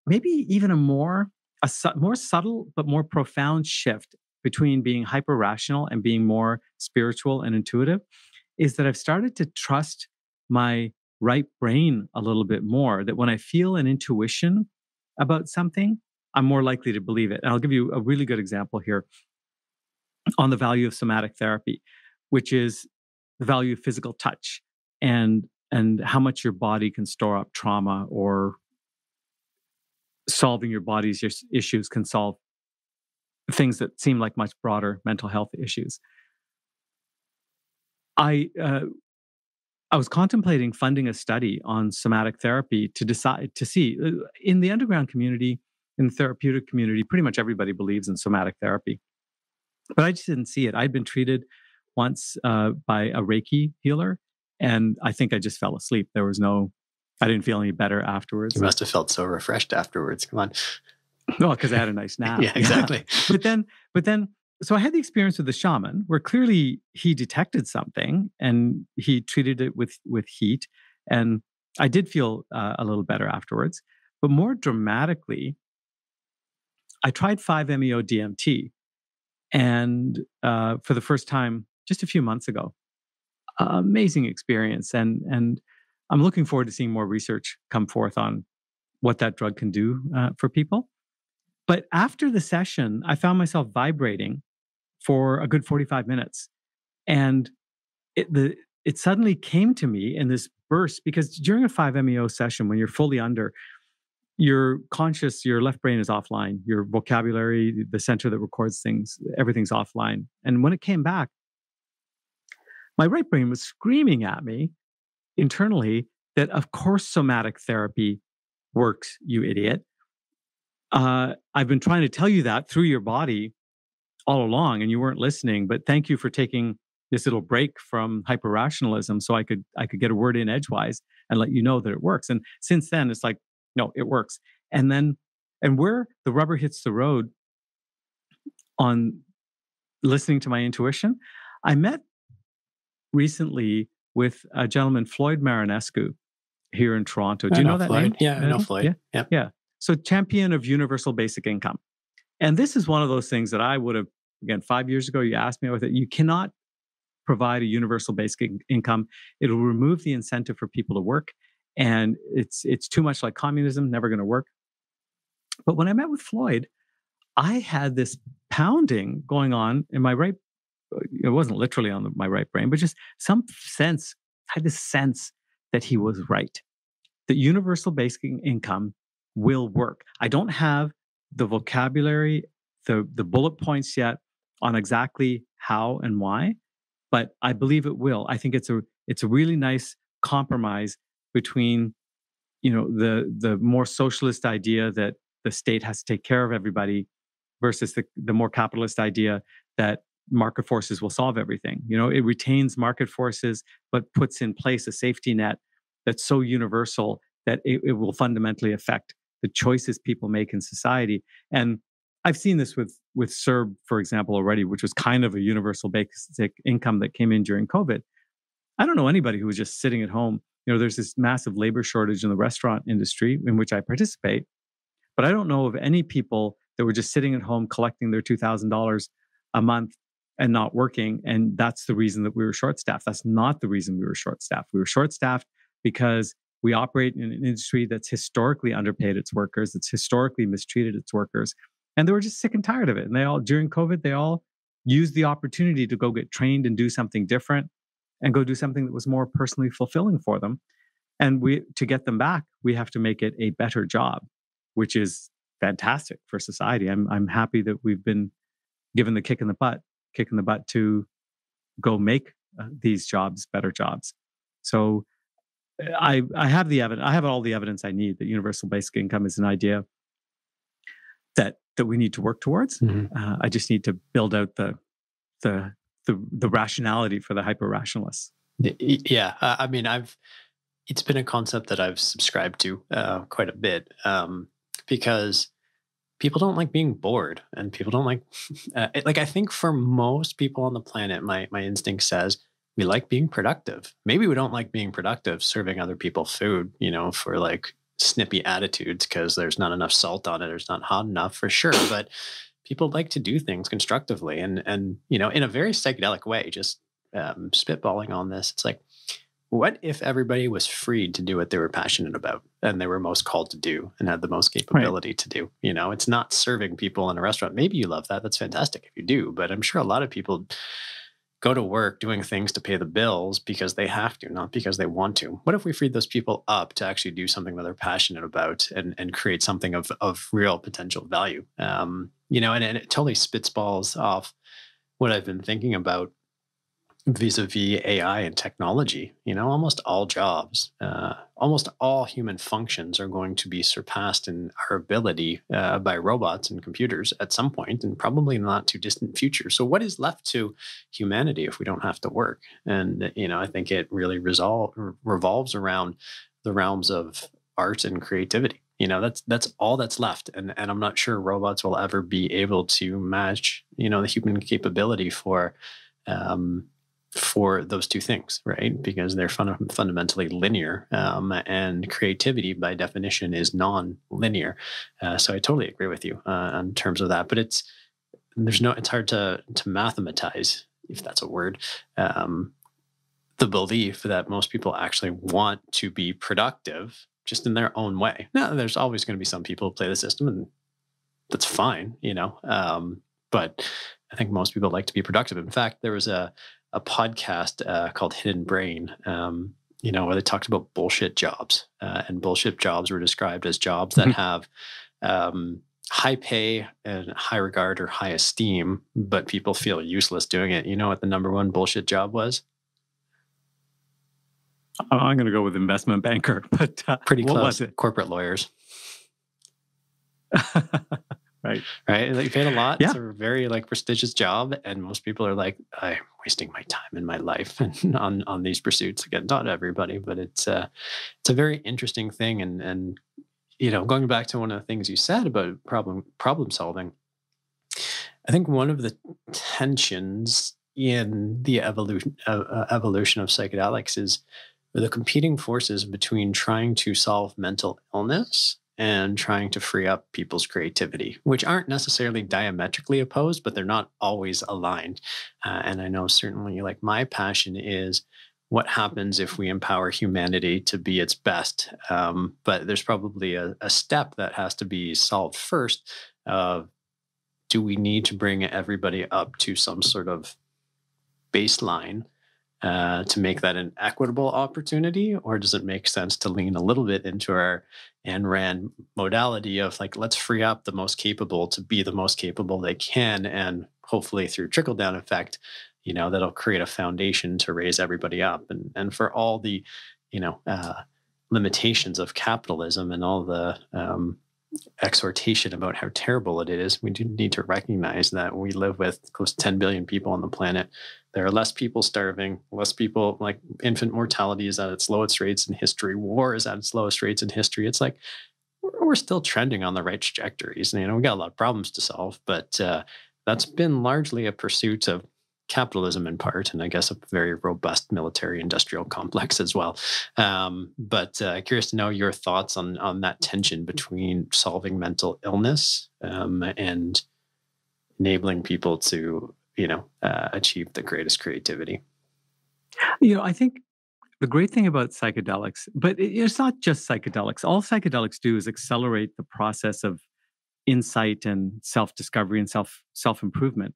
maybe even a more subtle but more profound shift between being hyper rational and being more spiritual and intuitive is that I've started to trust my right brain a little bit more. That when I feel an intuition about something, I'm more likely to believe it. And I'll give you a really good example here on the value of somatic therapy, which is the value of physical touch and how much your body can store up trauma, or solving your body's issues can solve things that seem like much broader mental health issues. I was contemplating funding a study on somatic therapy to see in the underground community, in the therapeutic community, pretty much everybody believes in somatic therapy, but I just didn't see it. I'd been treated once by a Reiki healer, and I think I just fell asleep. I didn't feel any better afterwards. You must have felt so refreshed afterwards. Come on. No, because I had a nice nap. Yeah, exactly. Yeah. But then, so I had the experience with the shaman where clearly he detected something and he treated it with heat. And I did feel a little better afterwards. But more dramatically, I tried 5-MeO DMT, and for the first time just a few months ago. Amazing experience, and I'm looking forward to seeing more research come forth on what that drug can do for people. But after the session, I found myself vibrating for a good 45 minutes, and it suddenly came to me in this burst, because during a 5-MeO session, when you're fully under, your conscious, your left brain is offline, your vocabulary, the center that records things, everything's offline. And when it came back, my right brain was screaming at me internally that, of course, somatic therapy works, you idiot. I've been trying to tell you that through your body all along, and you weren't listening. But thank you for taking this little break from hyper-rationalism so I could get a word in edgewise and let you know that it works. And since then, it's like, no, it works. And where the rubber hits the road on listening to my intuition, I met recently with a gentleman, Floyd Marinescu, here in Toronto. Do you know that Floyd. name? Yeah, I know Floyd. Yeah. So champion of universal basic income. And this is one of those things that I would have, again, 5 years ago, you asked me with it. You cannot provide a universal basic income. It'll remove the incentive for people to work. And it's too much like communism, never going to work. But when I met with Floyd, I had this pounding going on in my right. It wasn't literally on my right brain, but just some sense. I had this sense that he was right. That universal basic income will work. I don't have the vocabulary, the bullet points yet on exactly how and why, but I believe it will. I think it's a really nice compromise between, the more socialist idea that the state has to take care of everybody versus the more capitalist idea that market forces will solve everything. It retains market forces, but puts in place a safety net that's so universal that it will fundamentally affect the choices people make in society. And I've seen this with CERB, for example, already, which was kind of a universal basic income that came in during COVID. I don't know anybody who was just sitting at home. There's this massive labor shortage in the restaurant industry in which I participate, but I don't know of any people that were just sitting at home collecting their $2,000 a month and not working. And that's the reason that we were short-staffed. That's not the reason we were short-staffed. We were short-staffed because we operate in an industry that's historically underpaid its workers, that's historically mistreated its workers. And they were just sick and tired of it. And during COVID, they all used the opportunity to go get trained and do something different and go do something that was more personally fulfilling for them. And to get them back, we have to make it a better job, which is fantastic for society. I'm happy that we've been given the kick in the butt to go make these jobs better jobs. So I have the evidence. I have all the evidence I need that universal basic income is an idea that we need to work towards. Mm-hmm. I just need to build out the rationality for the hyper rationalists. Yeah, I mean, it's been a concept that I've subscribed to quite a bit because people don't like being bored, and people don't like I think for most people on the planet, my instinct says we like being productive. Maybe we don't like being productive, serving other people food, for like snippy attitudes because there's not enough salt on it or it's not hot enough, for sure. But people like to do things constructively and in a very psychedelic way. Just spitballing on this, it's like, what if everybody was freed to do what they were passionate about and they were most called to do and had the most capability to do? It's not serving people in a restaurant. Maybe you love that. That's fantastic if you do. But I'm sure a lot of people go to work doing things to pay the bills because they have to, not because they want to. What if we freed those people up to actually do something that they're passionate about and create something of real potential value? And it totally spitballs off what I've been thinking about vis-a-vis AI and technology. Almost all jobs, almost all human functions are going to be surpassed in our ability by robots and computers at some point, and probably in the not too distant future. So what is left to humanity if we don't have to work? And, I think it really revolves around the realms of art and creativity. That's all that's left. And I'm not sure robots will ever be able to match, the human capability for for those two things, right? Because they're fundamentally linear, and creativity, by definition, is non-linear. So I totally agree with you in terms of that. But it's hard to mathematize, if that's a word, the belief that most people actually want to be productive just in their own way. Now, there's always going to be some people who play the system, and that's fine, but I think most people like to be productive. In fact, there was a podcast called Hidden Brain, where they talked about bullshit jobs, and bullshit jobs were described as jobs that have high pay and high regard or high esteem, but people feel useless doing it. You know what the number one bullshit job was? I'm going to go with investment banker, but pretty close. What was it? Corporate lawyers. Right. They paid a lot. Yeah. It's a very prestigious job, and most people are like, I'm wasting my time and my life on these pursuits. Again, not everybody, but it's a very interesting thing. And going back to one of the things you said about problem solving, I think one of the tensions in the evolution of psychedelics is the competing forces between trying to solve mental illness and trying to free up people's creativity, which aren't necessarily diametrically opposed, but they're not always aligned. And I know certainly my passion is what happens if we empower humanity to be its best. But there's probably a step that has to be solved first. Do we need to bring everybody up to some sort of baseline to make that an equitable opportunity? Or does it make sense to lean a little bit into our Ayn Rand modality of let's free up the most capable to be the most capable they can, and hopefully through trickle-down effect, that'll create a foundation to raise everybody up. And for all the, limitations of capitalism and all the exhortation about how terrible it is, we do need to recognize that we live with close to 10 billion people on the planet. There are less people starving, less people, infant mortality is at its lowest rates in history. War is at its lowest rates in history. It's we're still trending on the right trajectories. And, we got a lot of problems to solve, but that's been largely a pursuit of capitalism in part, and I guess a very robust military industrial complex as well. But curious to know your thoughts on that tension between solving mental illness and enabling people to achieve the greatest creativity. I think the great thing about psychedelics, but it's not just psychedelics. All psychedelics do is accelerate the process of insight and self-discovery and self-improvement.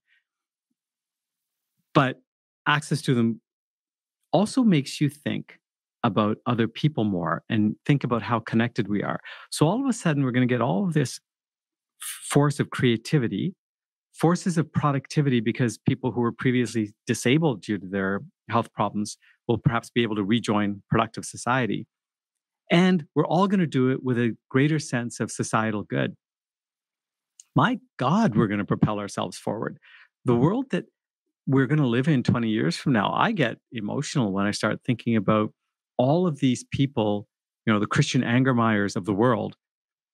But access to them also makes you think about other people more and think about how connected we are. So all of a sudden, we're going to get all of this force of creativity, forces of productivity, because people who were previously disabled due to their health problems will perhaps be able to rejoin productive society. And we're all going to do it with a greater sense of societal good. My God, we're going to propel ourselves forward. The world that we're going to live in 20 years from now, I get emotional when I start thinking about all of these people, the Christian Angermeyers of the world,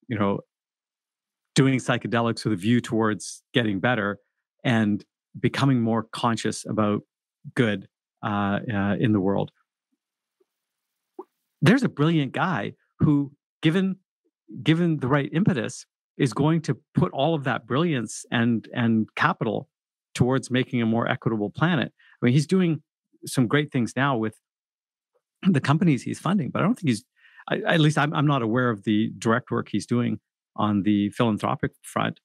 doing psychedelics with a view towards getting better and becoming more conscious about good in the world. There's a brilliant guy who, given the right impetus, is going to put all of that brilliance and capital towards making a more equitable planet. I mean, he's doing some great things now with the companies he's funding, but I don't think at least I'm not aware of the direct work he's doing on the philanthropic front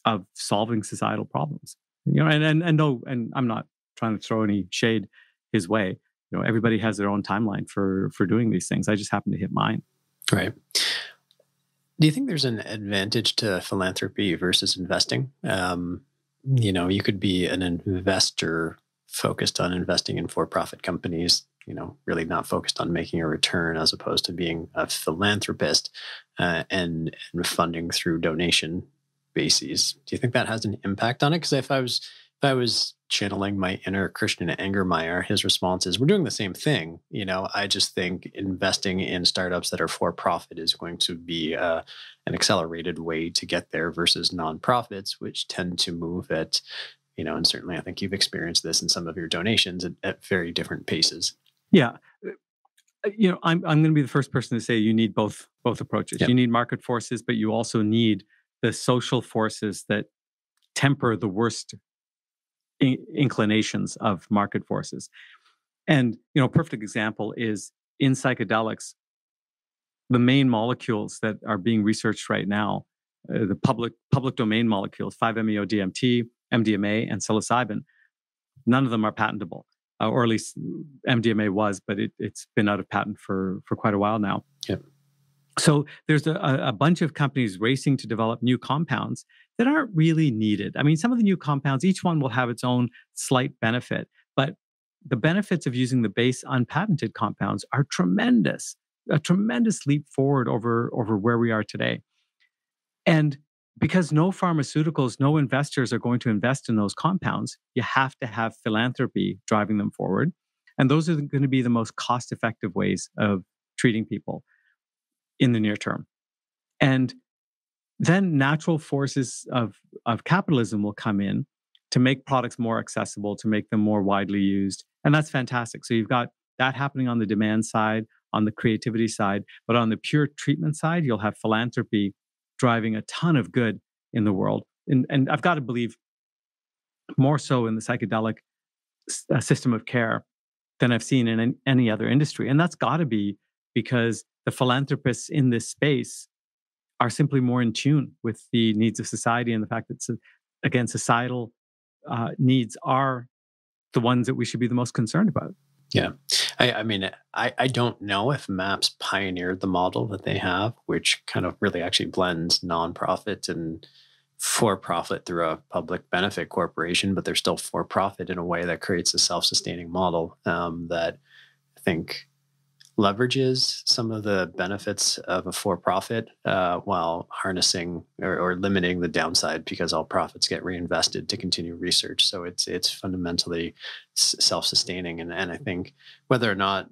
of solving societal problems. And I'm not trying to throw any shade his way. Everybody has their own timeline for doing these things. I just happen to hit mine. Right. Do you think there's an advantage to philanthropy versus investing? You could be an investor focused on investing in for-profit companies, really not focused on making a return, as opposed to being a philanthropist and funding through donation bases. Do you think that has an impact on it? Because if I was channeling my inner Christian Angermeyer, his response is, we're doing the same thing. I just think investing in startups that are for profit is going to be an accelerated way to get there versus nonprofits, which tend to move at, and certainly I think you've experienced this in some of your donations at very different paces. Yeah. I'm going to be the first person to say you need both approaches. Yep. You need market forces, but you also need the social forces that temper the worst inclinations of market forces. And a perfect example is in psychedelics, the main molecules that are being researched right now, the public domain molecules, 5-MeO-DMT, MDMA, and psilocybin, none of them are patentable, or at least MDMA was, but it's been out of patent for quite a while now. Yep. So there's a bunch of companies racing to develop new compounds that aren't really needed. I mean, some of the new compounds, each one will have its own slight benefit, but the benefits of using the base unpatented compounds are tremendous, a tremendous leap forward over where we are today. And because no pharmaceuticals, no investors are going to invest in those compounds, you have to have philanthropy driving them forward. And those are going to be the most cost-effective ways of treating people in the near term. And then natural forces of capitalism will come in to make products more accessible, to make them more widely used. And that's fantastic. So you've got that happening on the demand side, on the creativity side, but on the pure treatment side, you'll have philanthropy driving a ton of good in the world. And I've got to believe more so in the psychedelic system of care than I've seen in any other industry. And that's got to be because the philanthropists in this space are simply more in tune with the needs of society and the fact that, again, societal needs are the ones that we should be the most concerned about. Yeah. I mean, I don't know if MAPS pioneered the model that they have, which kind of really actually blends nonprofit and for-profit through a public benefit corporation, but they're still for-profit in a way that creates a self-sustaining model that I think leverages some of the benefits of a for-profit while harnessing or limiting the downside, because all profits get reinvested to continue research. So it's fundamentally self-sustaining. And I think whether or not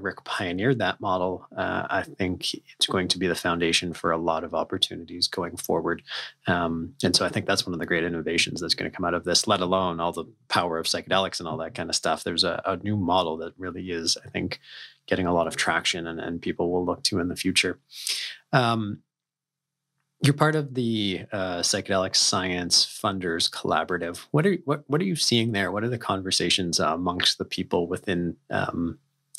Rick pioneered that model, I think it's going to be the foundation for a lot of opportunities going forward. And so I think that's one of the great innovations that's going to come out of this, let alone all the power of psychedelics and all that kind of stuff. There's a new model that really is, I think, getting a lot of traction and people will look to in the future. You're part of the Psychedelic Science Funders Collaborative. What are you seeing there? What are the conversations amongst the people within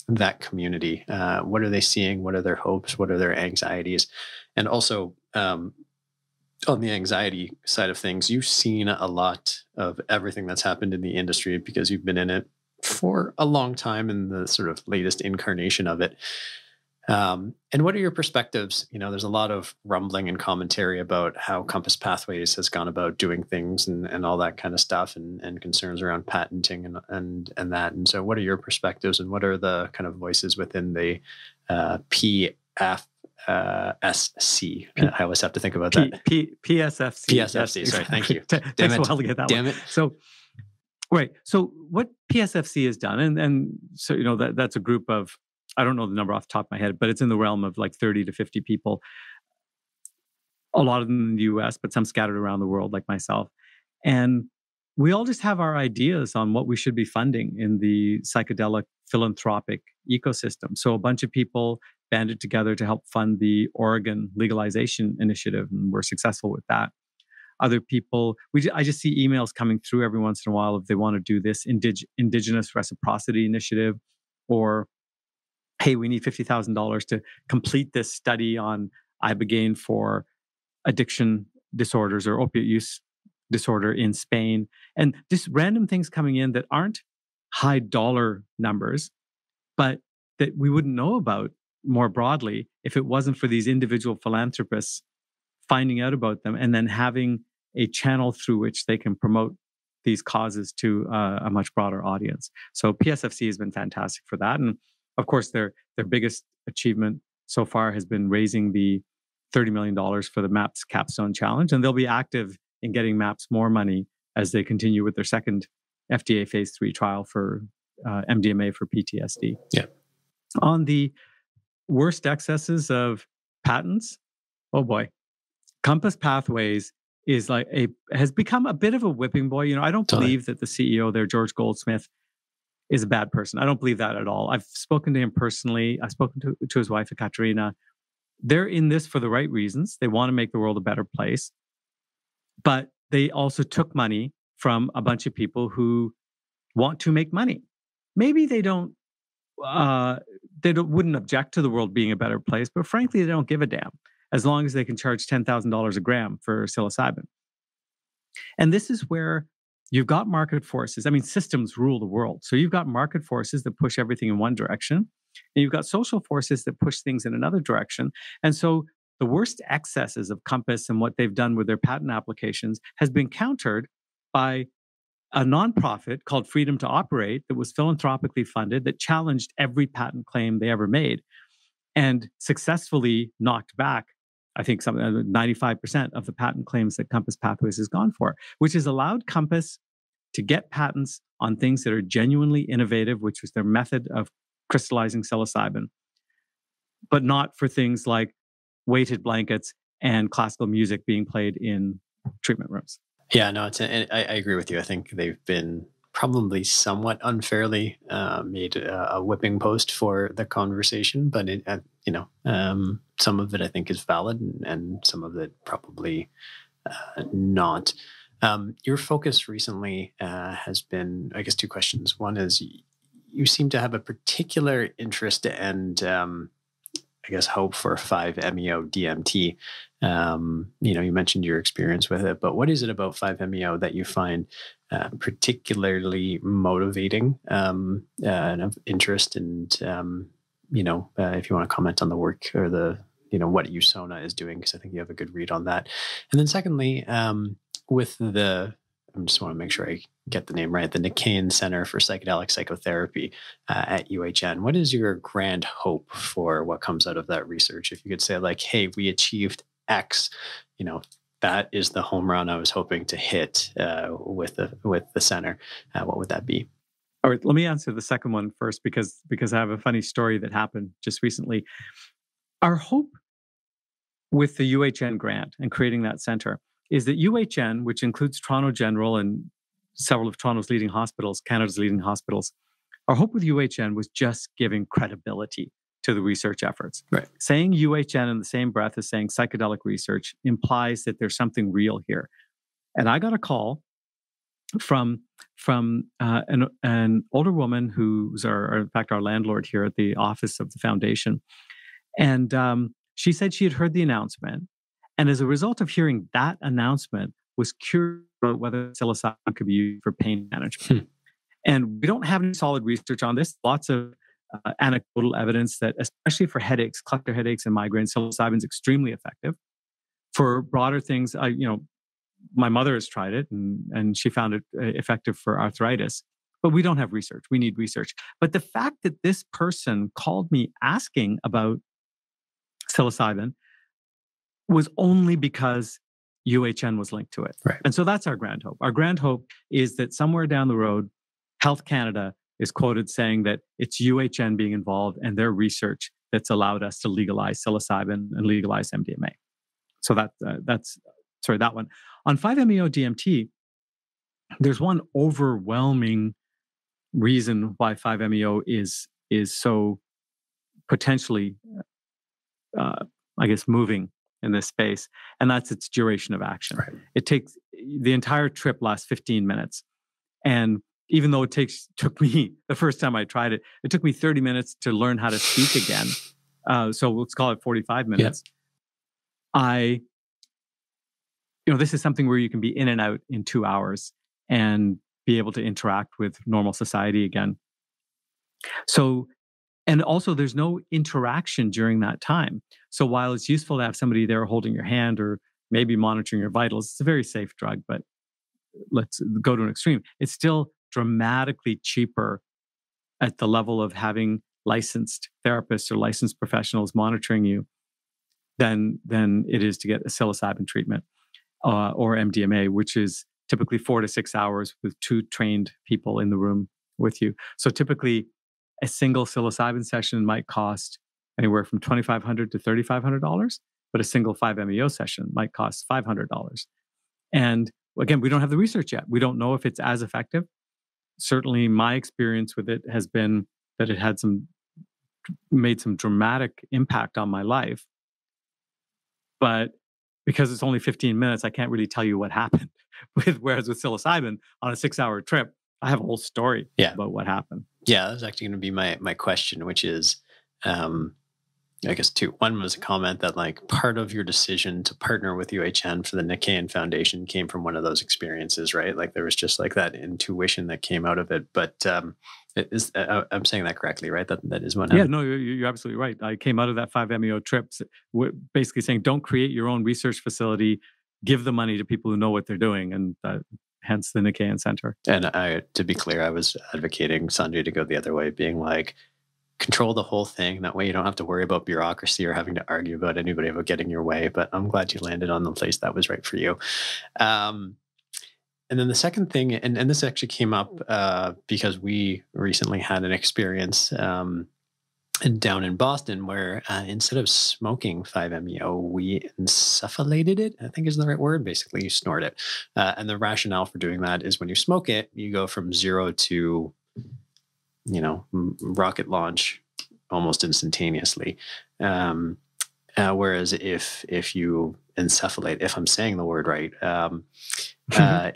that community? What are they seeing? What are their hopes? What are their anxieties? And also, on the anxiety side of things, you've seen a lot of everything that's happened in the industry because you've been in it for a long time in the sort of latest incarnation of it. And what are your perspectives? There's a lot of rumbling and commentary about how Compass Pathways has gone about doing things and all that kind of stuff and concerns around patenting and that. And so what are your perspectives and what are the kind of voices within the PFSC? I always have to think about that. PSFC. PSFC, yes, sorry, thank you. Takes a while to get that Damn one. it. So, right. So what PSFC has done, and so, that's a group of, I don't know the number off the top of my head, but it's in the realm of like 30 to 50 people, a lot of them in the US, but some scattered around the world like myself. And we all just have our ideas on what we should be funding in the psychedelic philanthropic ecosystem. So a bunch of people banded together to help fund the Oregon legalization initiative, and we're successful with that. Other people, I just see emails coming through every once in a while if they want to do this indigenous reciprocity initiative, or hey, we need $50,000 to complete this study on ibogaine for addiction disorders or opiate use disorder in Spain. And just random things coming in that aren't high dollar numbers, but that we wouldn't know about more broadly if it wasn't for these individual philanthropists finding out about them and then having a channel through which they can promote these causes to a much broader audience. So PSFC has been fantastic for that. And of course, their biggest achievement so far has been raising the $30 million for the MAPS Capstone Challenge. And they'll be active in getting MAPS more money as they continue with their second FDA phase 3 trial for MDMA for PTSD. Yeah. On the worst excesses of patents, oh boy, Compass Pathways has become a bit of a whipping boy. You know, I don't Totally. believe that the CEO there, George Goldsmith, is a bad person. I don't believe that at all. I've spoken to him personally. I've spoken to his wife, Katerina. They're in this for the right reasons. They want to make the world a better place. But they also took money from a bunch of people who want to make money. Maybe they wouldn't object to the world being a better place, but frankly, they don't give a damn as long as they can charge $10,000 a gram for psilocybin. And this is where you've got market forces. I mean, systems rule the world. So you've got market forces that push everything in one direction, and you've got social forces that push things in another direction. And so the worst excesses of Compass and what they've done with their patent applications has been countered by a nonprofit called Freedom to Operate that was philanthropically funded, that challenged every patent claim they ever made and successfully knocked back, I think, something 95% of the patent claims that Compass Pathways has gone for, which has allowed Compass to get patents on things that are genuinely innovative, which was their method of crystallizing psilocybin, but not for things like weighted blankets and classical music being played in treatment rooms. Yeah, no, I agree with you. I think they've been probably somewhat unfairly made a whipping post for the conversation, but some of it I think is valid, and some of it probably not. Your focus recently has been, I guess, two questions. One is you seem to have a particular interest and I guess hope for 5-MeO DMT. You mentioned your experience with it, but what is it about 5-MeO that you find particularly motivating and of interest? And if you want to comment on the work or the what USONA is doing, because I think you have a good read on that. And then secondly, with I just want to make sure I get the name right, the Nikean Center for Psychedelic Psychotherapy at UHN. What is your grand hope for what comes out of that research? If you could say like, hey, we achieved X, that is the home run I was hoping to hit with the center. What would that be? All right, let me answer the second one first because I have a funny story that happened just recently. Our hope with the UHN grant and creating that center is that UHN, which includes Toronto General and several of Toronto's leading hospitals, Canada's leading hospitals, our hope with UHN was just giving credibility to the research efforts. Right. Saying UHN in the same breath as saying psychedelic research implies that there's something real here. And I got a call from an older woman who's in fact our landlord here at the office of the foundation. And she said she had heard the announcement. And as a result of hearing that announcement, was curious about whether psilocybin could be used for pain management. And we don't have any solid research on this. Lots of anecdotal evidence that, especially for headaches, cluster headaches and migraines, psilocybin is extremely effective. For broader things, my mother has tried it and she found it effective for arthritis. But we don't have research. We need research. But the fact that this person called me asking about psilocybin was only because UHN was linked to it. Right. And so that's our grand hope. Our grand hope is that somewhere down the road, Health Canada is quoted saying that it's UHN being involved and their research that's allowed us to legalize psilocybin and legalize MDMA. So that's that one. On 5-MeO DMT, there's one overwhelming reason why 5-MeO is so potentially, moving in this space, and that's its duration of action. Right. It takes the entire trip lasts 15 minutes, and even though it took me the first time I tried it, it took me 30 minutes to learn how to speak again. So let's call it 45 minutes. Yeah. This is something where you can be in and out in 2 hours and be able to interact with normal society again. So, and also there's no interaction during that time. So while it's useful to have somebody there holding your hand or maybe monitoring your vitals, it's a very safe drug, but let's go to an extreme. It's still dramatically cheaper at the level of having licensed therapists or licensed professionals monitoring you than it is to get a psilocybin treatment or MDMA, which is typically 4 to 6 hours with 2 trained people in the room with you. So typically a single psilocybin session might cost anywhere from $2,500 to $3,500, but a single 5-MeO session might cost $500. And again, we don't have the research yet. We don't know if it's as effective. Certainly, my experience with it has been that it had made some dramatic impact on my life. But because it's only 15 minutes, I can't really tell you what happened. Whereas with psilocybin on a 6-hour trip, I have a whole story about what happened. Yeah, that's actually going to be my question, which is, I guess two. One was a comment that like part of your decision to partner with UHN for the Nikean Foundation came from one of those experiences, right? Like there was just like that intuition that came out of it. But I'm saying that correctly, right? That is what happened. Yeah, no, you're absolutely right. I came out of that 5-MeO trip basically saying, don't create your own research facility, give the money to people who know what they're doing. And hence the Nikean Center. And to be clear, I was advocating Sanjay to go the other way, being like, control the whole thing. That way you don't have to worry about bureaucracy or having to argue about anybody about getting your way. But I'm glad you landed on the place that was right for you. And then the second thing, and this actually came up because we recently had an experience down in Boston where instead of smoking 5-MeO, we encephalated it, I think is the right word. Basically, you snort it. And the rationale for doing that is when you smoke it, you go from 0 to rocket launch almost instantaneously. Whereas if you encephalate, if I'm saying the word right,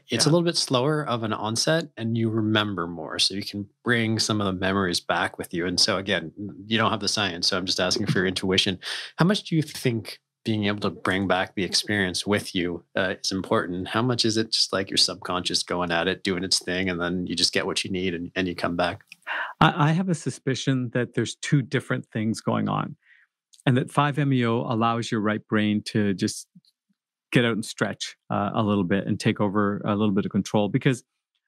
it's a little bit slower of an onset and you remember more. So you can bring some of the memories back with you. And so again, you don't have the science. So I'm just asking for your intuition. How much do you think being able to bring back the experience with you is important? How much is it just like your subconscious going at it, doing its thing, and then you just get what you need and you come back? I have a suspicion that there's two different things going on, and that 5-MeO allows your right brain to just get out and stretch a little bit and take over a little bit of control. Because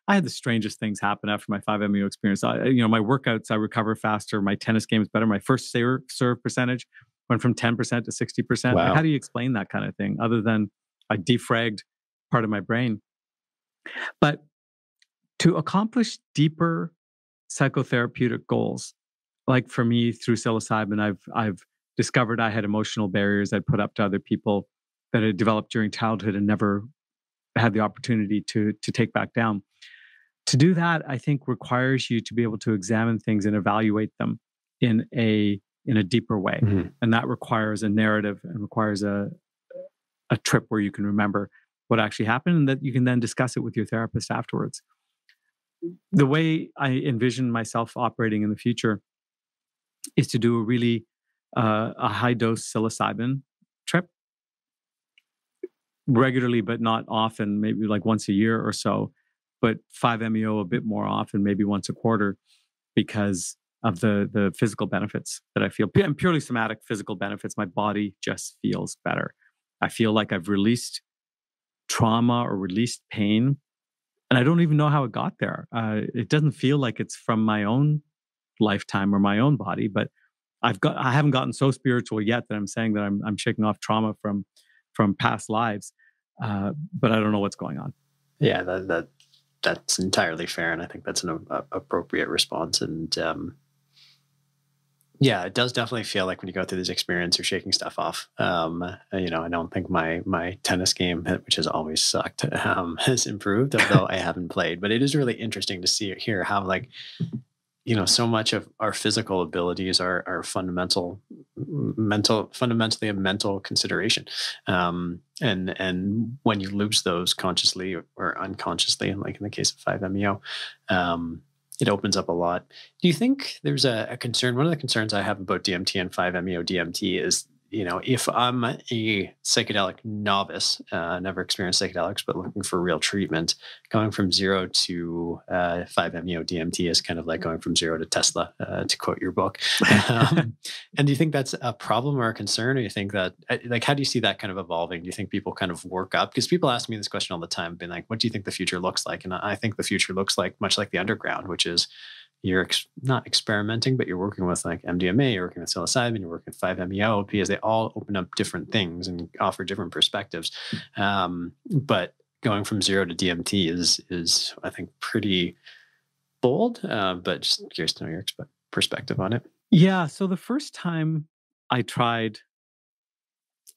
I had the strangest things happen after my 5-MeO experience. My workouts, I recover faster. My tennis game is better. My first serve percentage went from 10% to 60%. Wow. Like, how do you explain that kind of thing other than I defragged part of my brain? But to accomplish deeper psychotherapeutic goals, like for me through psilocybin, I've discovered I had emotional barriers I'd put up to other people that had developed during childhood and never had the opportunity to take back down. To do that, I think requires you to be able to examine things and evaluate them in a deeper way. Mm-hmm. And that requires a narrative and requires a trip where you can remember what actually happened and that you can then discuss it with your therapist afterwards. The way I envision myself operating in the future is to do a really a high dose psilocybin trip regularly, but not often, maybe like once a year or so, but 5-MeO a bit more often, maybe once a quarter, because of the physical benefits that I feel. And purely somatic physical benefits. My body just feels better. I feel like I've released trauma or released pain. And I don't even know how it got there. It doesn't feel like it's from my own lifetime or my own body, but I haven't gotten so spiritual yet that I'm saying that I'm shaking off trauma from past lives. But I don't know what's going on. Yeah, that's entirely fair, and I think that's an appropriate response. And yeah, it does definitely feel like when you go through this experience, you're shaking stuff off. I don't think my tennis game, which has always sucked, has improved, although I haven't played. But it is really interesting to hear how like, so much of our physical abilities are fundamentally a mental consideration. And when you lose those consciously or unconsciously, like in the case of 5-MeO, it opens up a lot. Do you think there's a concern? One of the concerns I have about DMT and 5-MeO DMT is, if I'm a psychedelic novice, never experienced psychedelics, but looking for real treatment, going from 0 to 5-MeO DMT is kind of like going from 0 to Tesla, to quote your book. And do you think that's a problem or a concern? Or you think that, like, how do you see that kind of evolving? Do you think people kind of work up? Because people ask me this question all the time, being like, what do you think the future looks like? And I think the future looks like much like the underground, which is you're not experimenting, but you're working with like MDMA, you're working with psilocybin, you're working with 5-MeO, because they all open up different things and offer different perspectives. But going from 0 to DMT is I think pretty bold, but just curious to know your perspective on it. Yeah. So the first time I tried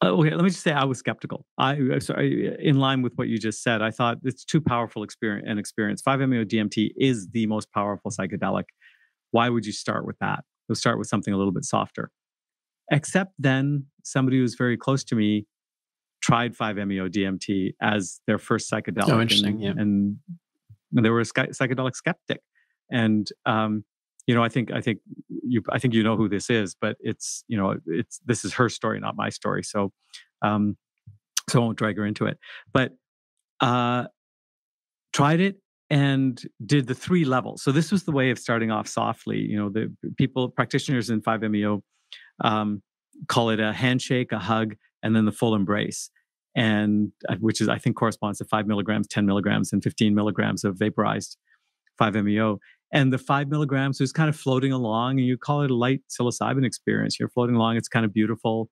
Okay, let me just say I was skeptical. Sorry, in line with what you just said, I thought it's too powerful experience. 5-MeO DMT is the most powerful psychedelic. Why would you start with that? You'll start with something a little bit softer. Except then somebody who's very close to me tried 5-MeO DMT as their first psychedelic. Oh, interesting. And they were a psychedelic skeptic. And I think you know who this is, but this is her story, not my story. So I won't drag her into it. But tried it and did the 3 levels. So this was the way of starting off softly. The practitioners in 5-MeO call it a handshake, a hug, and then the full embrace, and which is, I think, corresponds to 5 milligrams, 10 milligrams, and 15 milligrams of vaporized 5-MeO. And the 5 milligrams is kind of floating along, and you call it a light psilocybin experience. You're floating along. It's kind of beautiful.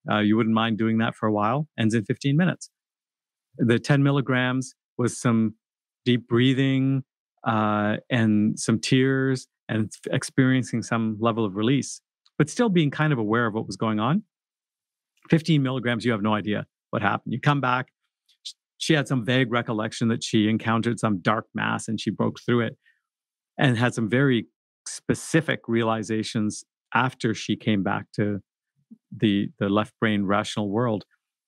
You wouldn't mind doing that for a while. Ends in 15 minutes. The 10 milligrams was some deep breathing and some tears and experiencing some level of release, but still being kind of aware of what was going on. 15 milligrams, you have no idea what happened. You come back. She had some vague recollection that she encountered some dark mass and she broke through it, and had some very specific realizations after she came back to the left brain rational world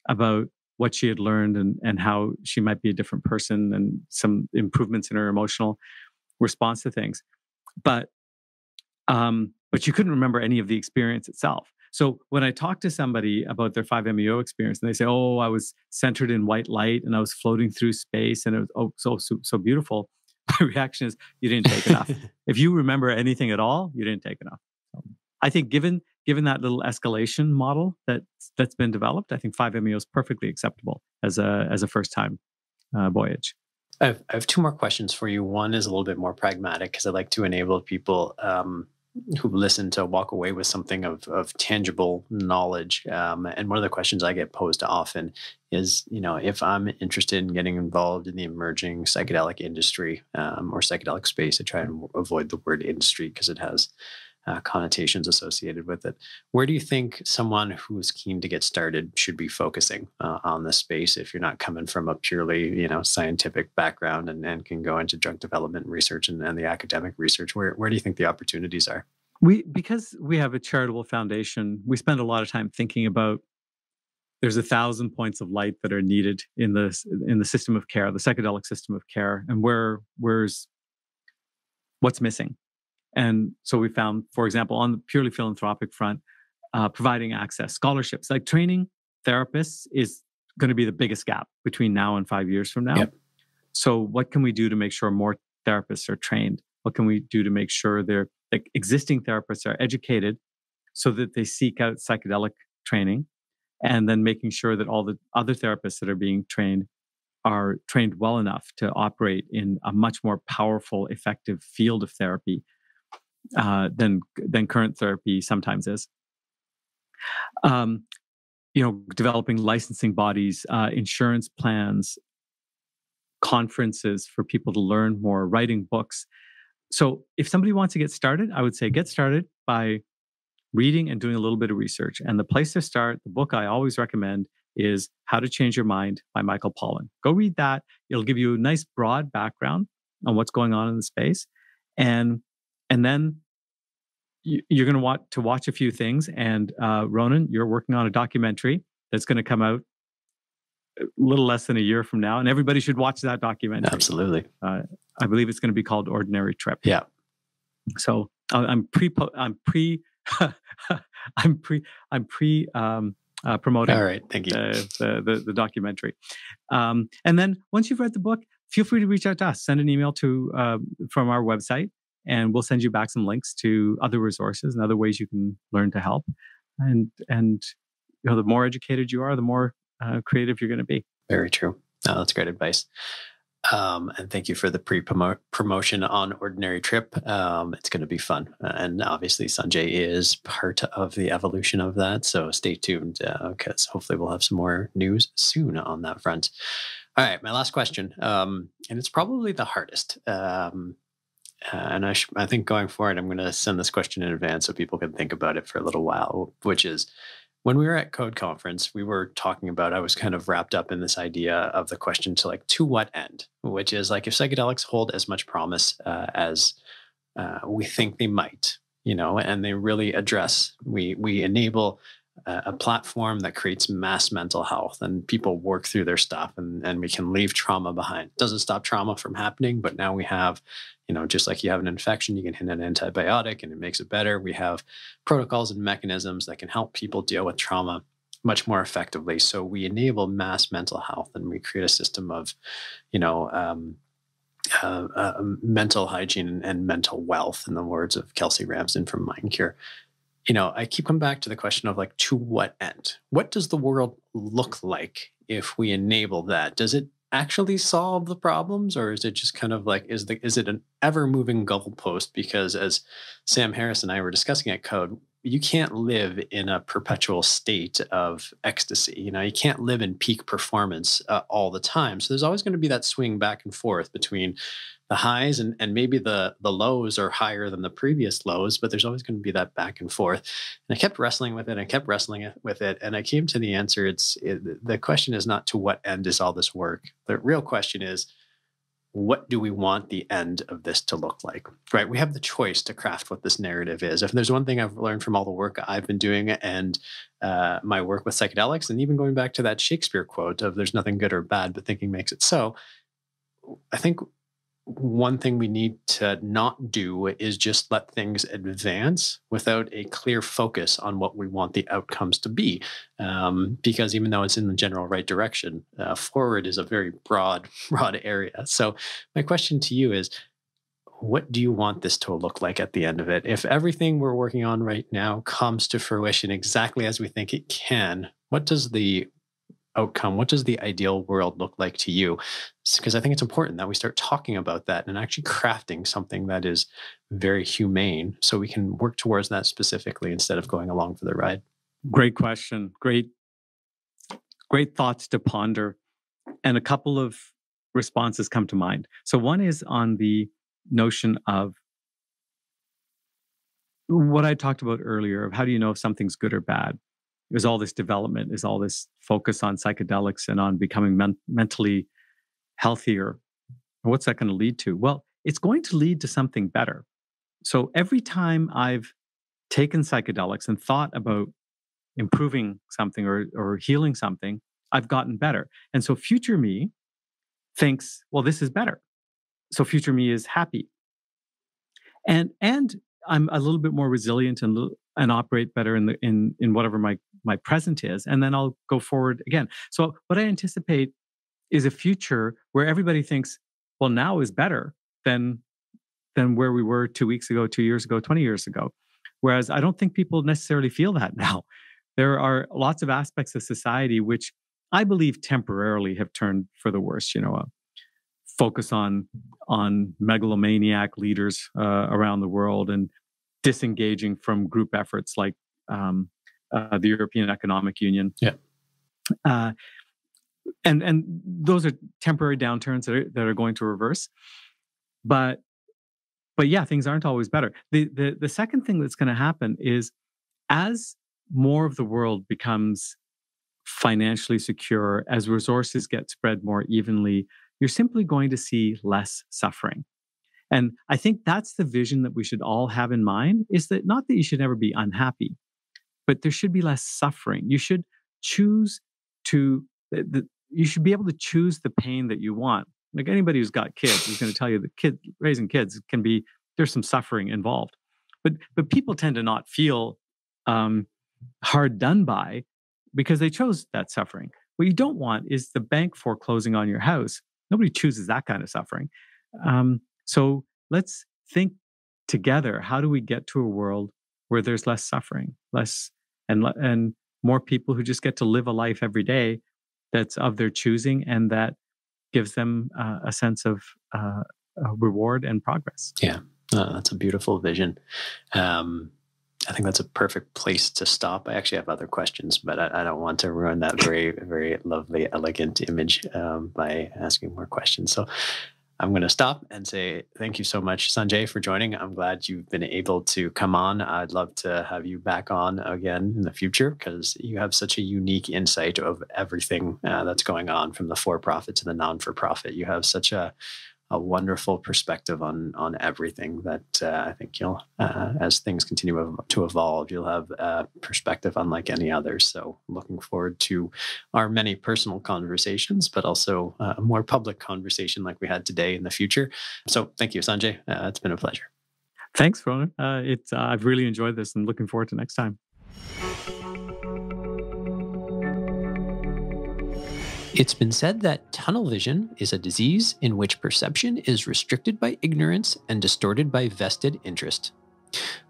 about what she had learned and how she might be a different person, and some improvements in her emotional response to things. But you couldn't remember any of the experience itself. So when I talk to somebody about their 5-MeO experience and they say, "Oh, I was centered in white light and I was floating through space and it was so beautiful," my reaction is, you didn't take enough. If you remember anything at all, you didn't take enough. I think given that little escalation model that's been developed, I think 5-MeO is perfectly acceptable as a first time voyage. I have 2 more questions for you. One is a little bit more pragmatic, because I like to enable people who listen to walk away with something of tangible knowledge. And one of the questions I get posed often is, if I'm interested in getting involved in the emerging psychedelic industry or psychedelic space, I try and avoid the word industry because it has connotations associated with it. Where do you think someone who's keen to get started should be focusing on this space, if you're not coming from a purely, scientific background and can go into drug development research and the academic research? Where do you think the opportunities are? Because we have a charitable foundation, we spend a lot of time thinking about, there's 1,000 points of light that are needed in the system of care, the psychedelic system of care, and what's missing. And so we found, for example, on the purely philanthropic front, providing access, scholarships, like training therapists is going to be the biggest gap between now and 5 years from now. Yep. So what can we do to make sure more therapists are trained? What can we do to make sure existing therapists are educated so that they seek out psychedelic training, and then making sure that all the other therapists that are being trained are trained well enough to operate in a much more powerful, effective field of therapy than current therapy sometimes is. Developing licensing bodies, insurance plans, conferences for people to learn more, writing books. So if somebody wants to get started, I would say get started by reading and doing a little bit of research. And the place to start, the book I always recommend, is How to Change Your Mind by Michael Pollan. Go read that. It'll give you a nice broad background on what's going on in the space. And then you're going to want to watch a few things. And Ronan, you're working on a documentary that's going to come out a little less than a year from now, and everybody should watch that documentary. Absolutely. I believe it's going to be called Ordinary Trip. Yeah. So I'm promoting. All right, thank you. The documentary, and then once you've read the book, feel free to reach out to us. Send an email to from our website, and we'll send you back some links to other resources and other ways you can learn to help. And the more educated you are, the more creative you're going to be. Very true. Oh, that's great advice. And thank you for the promotion on Ordinary Trip. It's going to be fun. And obviously Sanjay is part of the evolution of that. So stay tuned because hopefully we'll have some more news soon on that front. All right. My last question. And it's probably the hardest. And I think going forward, I'm going to send this question in advance so people can think about it for a little while, which is, When we were at Code Conference, we were talking about, I was kind of wrapped up in this idea of the question to like, to what end? Which is like, if psychedelics hold as much promise as we think they might, and they really address, we enable a platform that creates mass mental health and people work through their stuff and we can leave trauma behind. It doesn't stop trauma from happening, but now we have, just like you have an infection, you can hit an antibiotic and it makes it better. We have protocols and mechanisms that can help people deal with trauma much more effectively. So we enable mass mental health and we create a system of, mental hygiene and mental wealth, in the words of Kelsey Ramsden from MindCure. I keep coming back to the question of like, to what end? What does the world look like if we enable that? Does it actually solve the problems, or is it just kind of like, is it an ever moving goalpost? Because as Sam Harris and I were discussing at Code, you can't live in a perpetual state of ecstasy. You can't live in peak performance all the time. So there's always going to be that swing back and forth between the highs and maybe the lows are higher than the previous lows, but there's always going to be that back and forth. And I kept wrestling with it. And I came to the answer. The question is not to what end is all this work. The real question is, what do we want the end of this to look like, right? We have the choice to craft what this narrative is. If there's one thing I've learned from all the work I've been doing and my work with psychedelics, and even going back to that Shakespeare quote of there's nothing good or bad, but thinking makes it so, I think one thing we need to not do is just let things advance without a clear focus on what we want the outcomes to be. Because even though it's in the general right direction, forward is a very broad area. So my question to you is, what do you want this to look like at the end of it? If everything we're working on right now comes to fruition exactly as we think it can, what does the outcome, what does the ideal world look like to you? Because I think it's important that we start talking about that and actually crafting something that is very humane so we can work towards that specifically instead of going along for the ride. Great question. Great thoughts to ponder. And a couple of responses come to mind. So one is on the notion of what I talked about earlier of how do you know if something's good or bad? There's all this development, is all this focus on psychedelics and on becoming mentally healthier. What's that going to lead to? Well, it's going to lead to something better. So every time I've taken psychedelics and thought about improving something or healing something, I've gotten better. And so future me thinks, well, this is better. So future me is happy. And I'm a little bit more resilient and operate better in whatever my present is, and then I'll go forward again. So what I anticipate is a future where everybody thinks, well, now is better than where we were 2 weeks ago, 2 years ago, 20 years ago. Whereas I don't think people necessarily feel that now. There are lots of aspects of society which I believe temporarily have turned for the worse. A focus on megalomaniac leaders around the world and disengaging from group efforts like the European Economic Union. Yeah. And those are temporary downturns that are going to reverse. But yeah, things aren't always better. The second thing that's going to happen is as more of the world becomes financially secure, as resources get spread more evenly, you're simply going to see less suffering. And I think that's the vision that we should all have in mind, is that not that you should never be unhappy, but there should be less suffering. You should choose you should be able to choose the pain that you want. Like anybody who's got kids is going to tell you that raising kids there's some suffering involved. But people tend to not feel hard done by because they chose that suffering. What you don't want is the bank foreclosing on your house. Nobody chooses that kind of suffering. So let's think together, how do we get to a world where there's less suffering, less and more people who just get to live a life every day that's of their choosing and that gives them a sense of reward and progress. Yeah, that's a beautiful vision. I think that's a perfect place to stop. I actually have other questions, but I don't want to ruin that very, very lovely, elegant image by asking more questions. So I'm going to stop and say thank you so much, Sanjay, for joining. I'm glad you've been able to come on. I'd love to have you back on again in the future because you have such a unique insight of everything that's going on from the for-profit to the non-for-profit. You have such a wonderful perspective on everything that I think you'll, as things continue to evolve, you'll have a perspective unlike any others. So looking forward to our many personal conversations, but also a more public conversation like we had today in the future. So thank you, Sanjay. It's been a pleasure. Thanks, Ronan. I've really enjoyed this and looking forward to next time. It's been said that tunnel vision is a disease in which perception is restricted by ignorance and distorted by vested interest.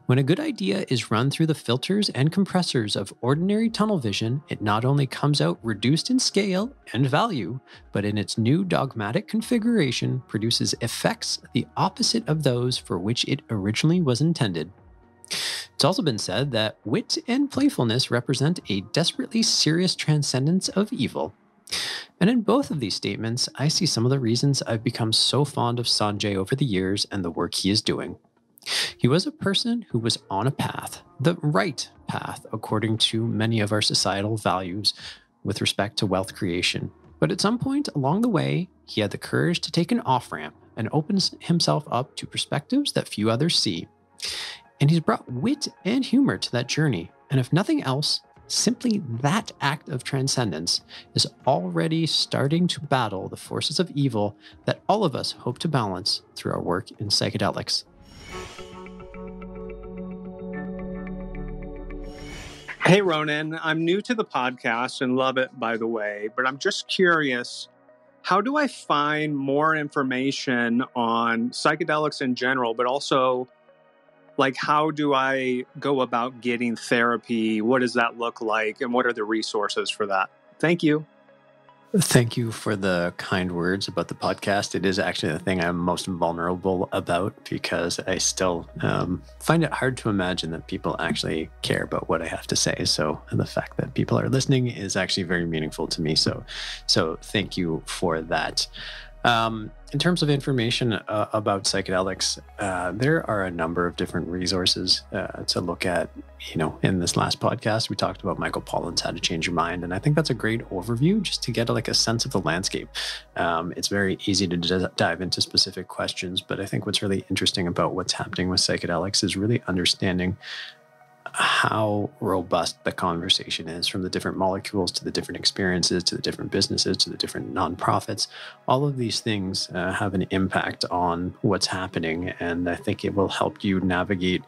When a good idea is run through the filters and compressors of ordinary tunnel vision, it not only comes out reduced in scale and value, but in its new dogmatic configuration produces effects the opposite of those for which it originally was intended. It's also been said that wit and playfulness represent a desperately serious transcendence of evil. And in both of these statements, I see some of the reasons I've become so fond of Sanjay over the years and the work he is doing. He was a person who was on a path, the right path, according to many of our societal values with respect to wealth creation. But at some point along the way, he had the courage to take an off-ramp and opens himself up to perspectives that few others see. And he's brought wit and humor to that journey. And if nothing else, simply that act of transcendence is already starting to battle the forces of evil that all of us hope to balance through our work in psychedelics. Hey, Ronan, I'm new to the podcast and love it, by the way, but I'm just curious, how do I find more information on psychedelics in general, but also like, how do I go about getting therapy? What does that look like? And what are the resources for that? Thank you. Thank you for the kind words about the podcast. It is actually the thing I'm most vulnerable about because I still find it hard to imagine that people actually care about what I have to say. So the fact that people are listening is actually very meaningful to me. So thank you for that. In terms of information about psychedelics, there are a number of different resources to look at. In this last podcast, we talked about Michael Pollan's How to Change Your Mind, and I think that's a great overview just to get a sense of the landscape. It's very easy to dive into specific questions, but I think what's really interesting about what's happening with psychedelics is really understanding how robust the conversation is, from the different molecules to the different experiences to the different businesses to the different nonprofits. All of these things have an impact on what's happening, and I think it will help you navigate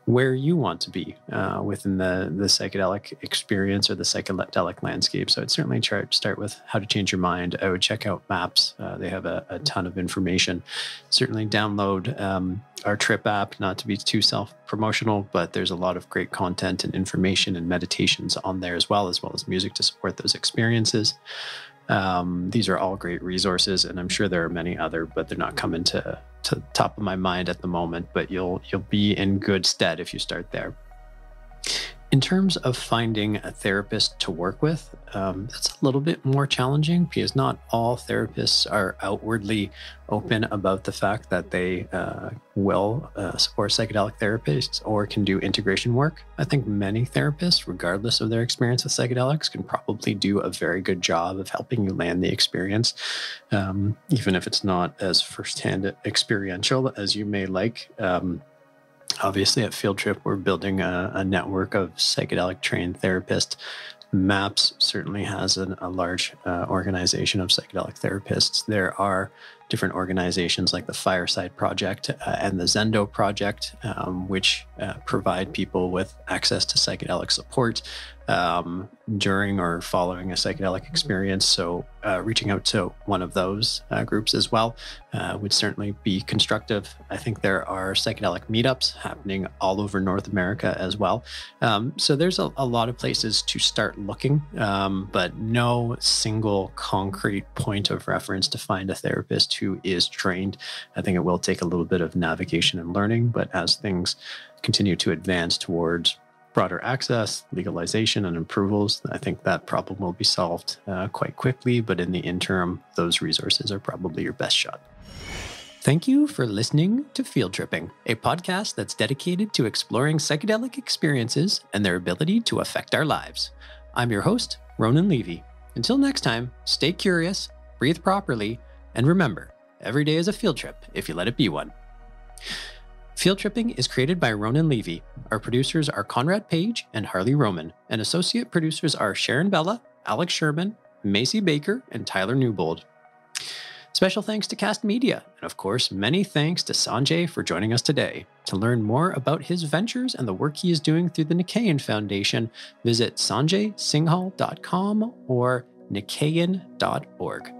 where you want to be within the psychedelic experience or the psychedelic landscape. So I'd certainly start with How to Change Your Mind. I would check out Maps. They have a ton of information. Certainly download our Trip app, not to be too self-promotional, but there's a lot of great content and information and meditations on there as well as music to support those experiences. These are all great resources, and I'm sure there are many other, but they're not coming to the top of my mind at the moment, but you'll be in good stead if you start there. In terms of finding a therapist to work with, that's a little bit more challenging because not all therapists are outwardly open about the fact that they will support psychedelic therapists or can do integration work. I think many therapists, regardless of their experience with psychedelics, can probably do a very good job of helping you land the experience, even if it's not as firsthand experiential as you may like. Obviously, at Field Trip, we're building a network of psychedelic trained therapists. MAPS certainly has a large organization of psychedelic therapists. There are different organizations like the Fireside Project and the Zendo Project, which provide people with access to psychedelic support during or following a psychedelic experience. So reaching out to one of those groups as well would certainly be constructive. I think there are psychedelic meetups happening all over North America as well. So there's a lot of places to start looking, but no single concrete point of reference to find a therapist who is trained. I think it will take a little bit of navigation and learning, but as things continue to advance towards broader access, legalization, and approvals, I think that problem will be solved quite quickly. But in the interim, those resources are probably your best shot. Thank you for listening to Field Tripping, a podcast that's dedicated to exploring psychedelic experiences and their ability to affect our lives. I'm your host, Ronan Levy. Until next time, stay curious, breathe properly, and remember, every day is a field trip if you let it be one. Field Tripping is created by Ronan Levy. Our producers are Conrad Page and Harley Roman, and associate producers are Sharon Bella, Alex Sherman, Macy Baker, and Tyler Newbold. Special thanks to Cast Media, and of course, many thanks to Sanjay for joining us today. To learn more about his ventures and the work he is doing through the Nikean Foundation, visit sanjaysinghal.com or nikean.org.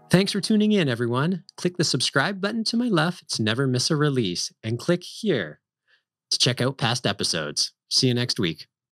Thanks for tuning in, everyone. Click the subscribe button to my left to never miss a release, and click here to check out past episodes. See you next week.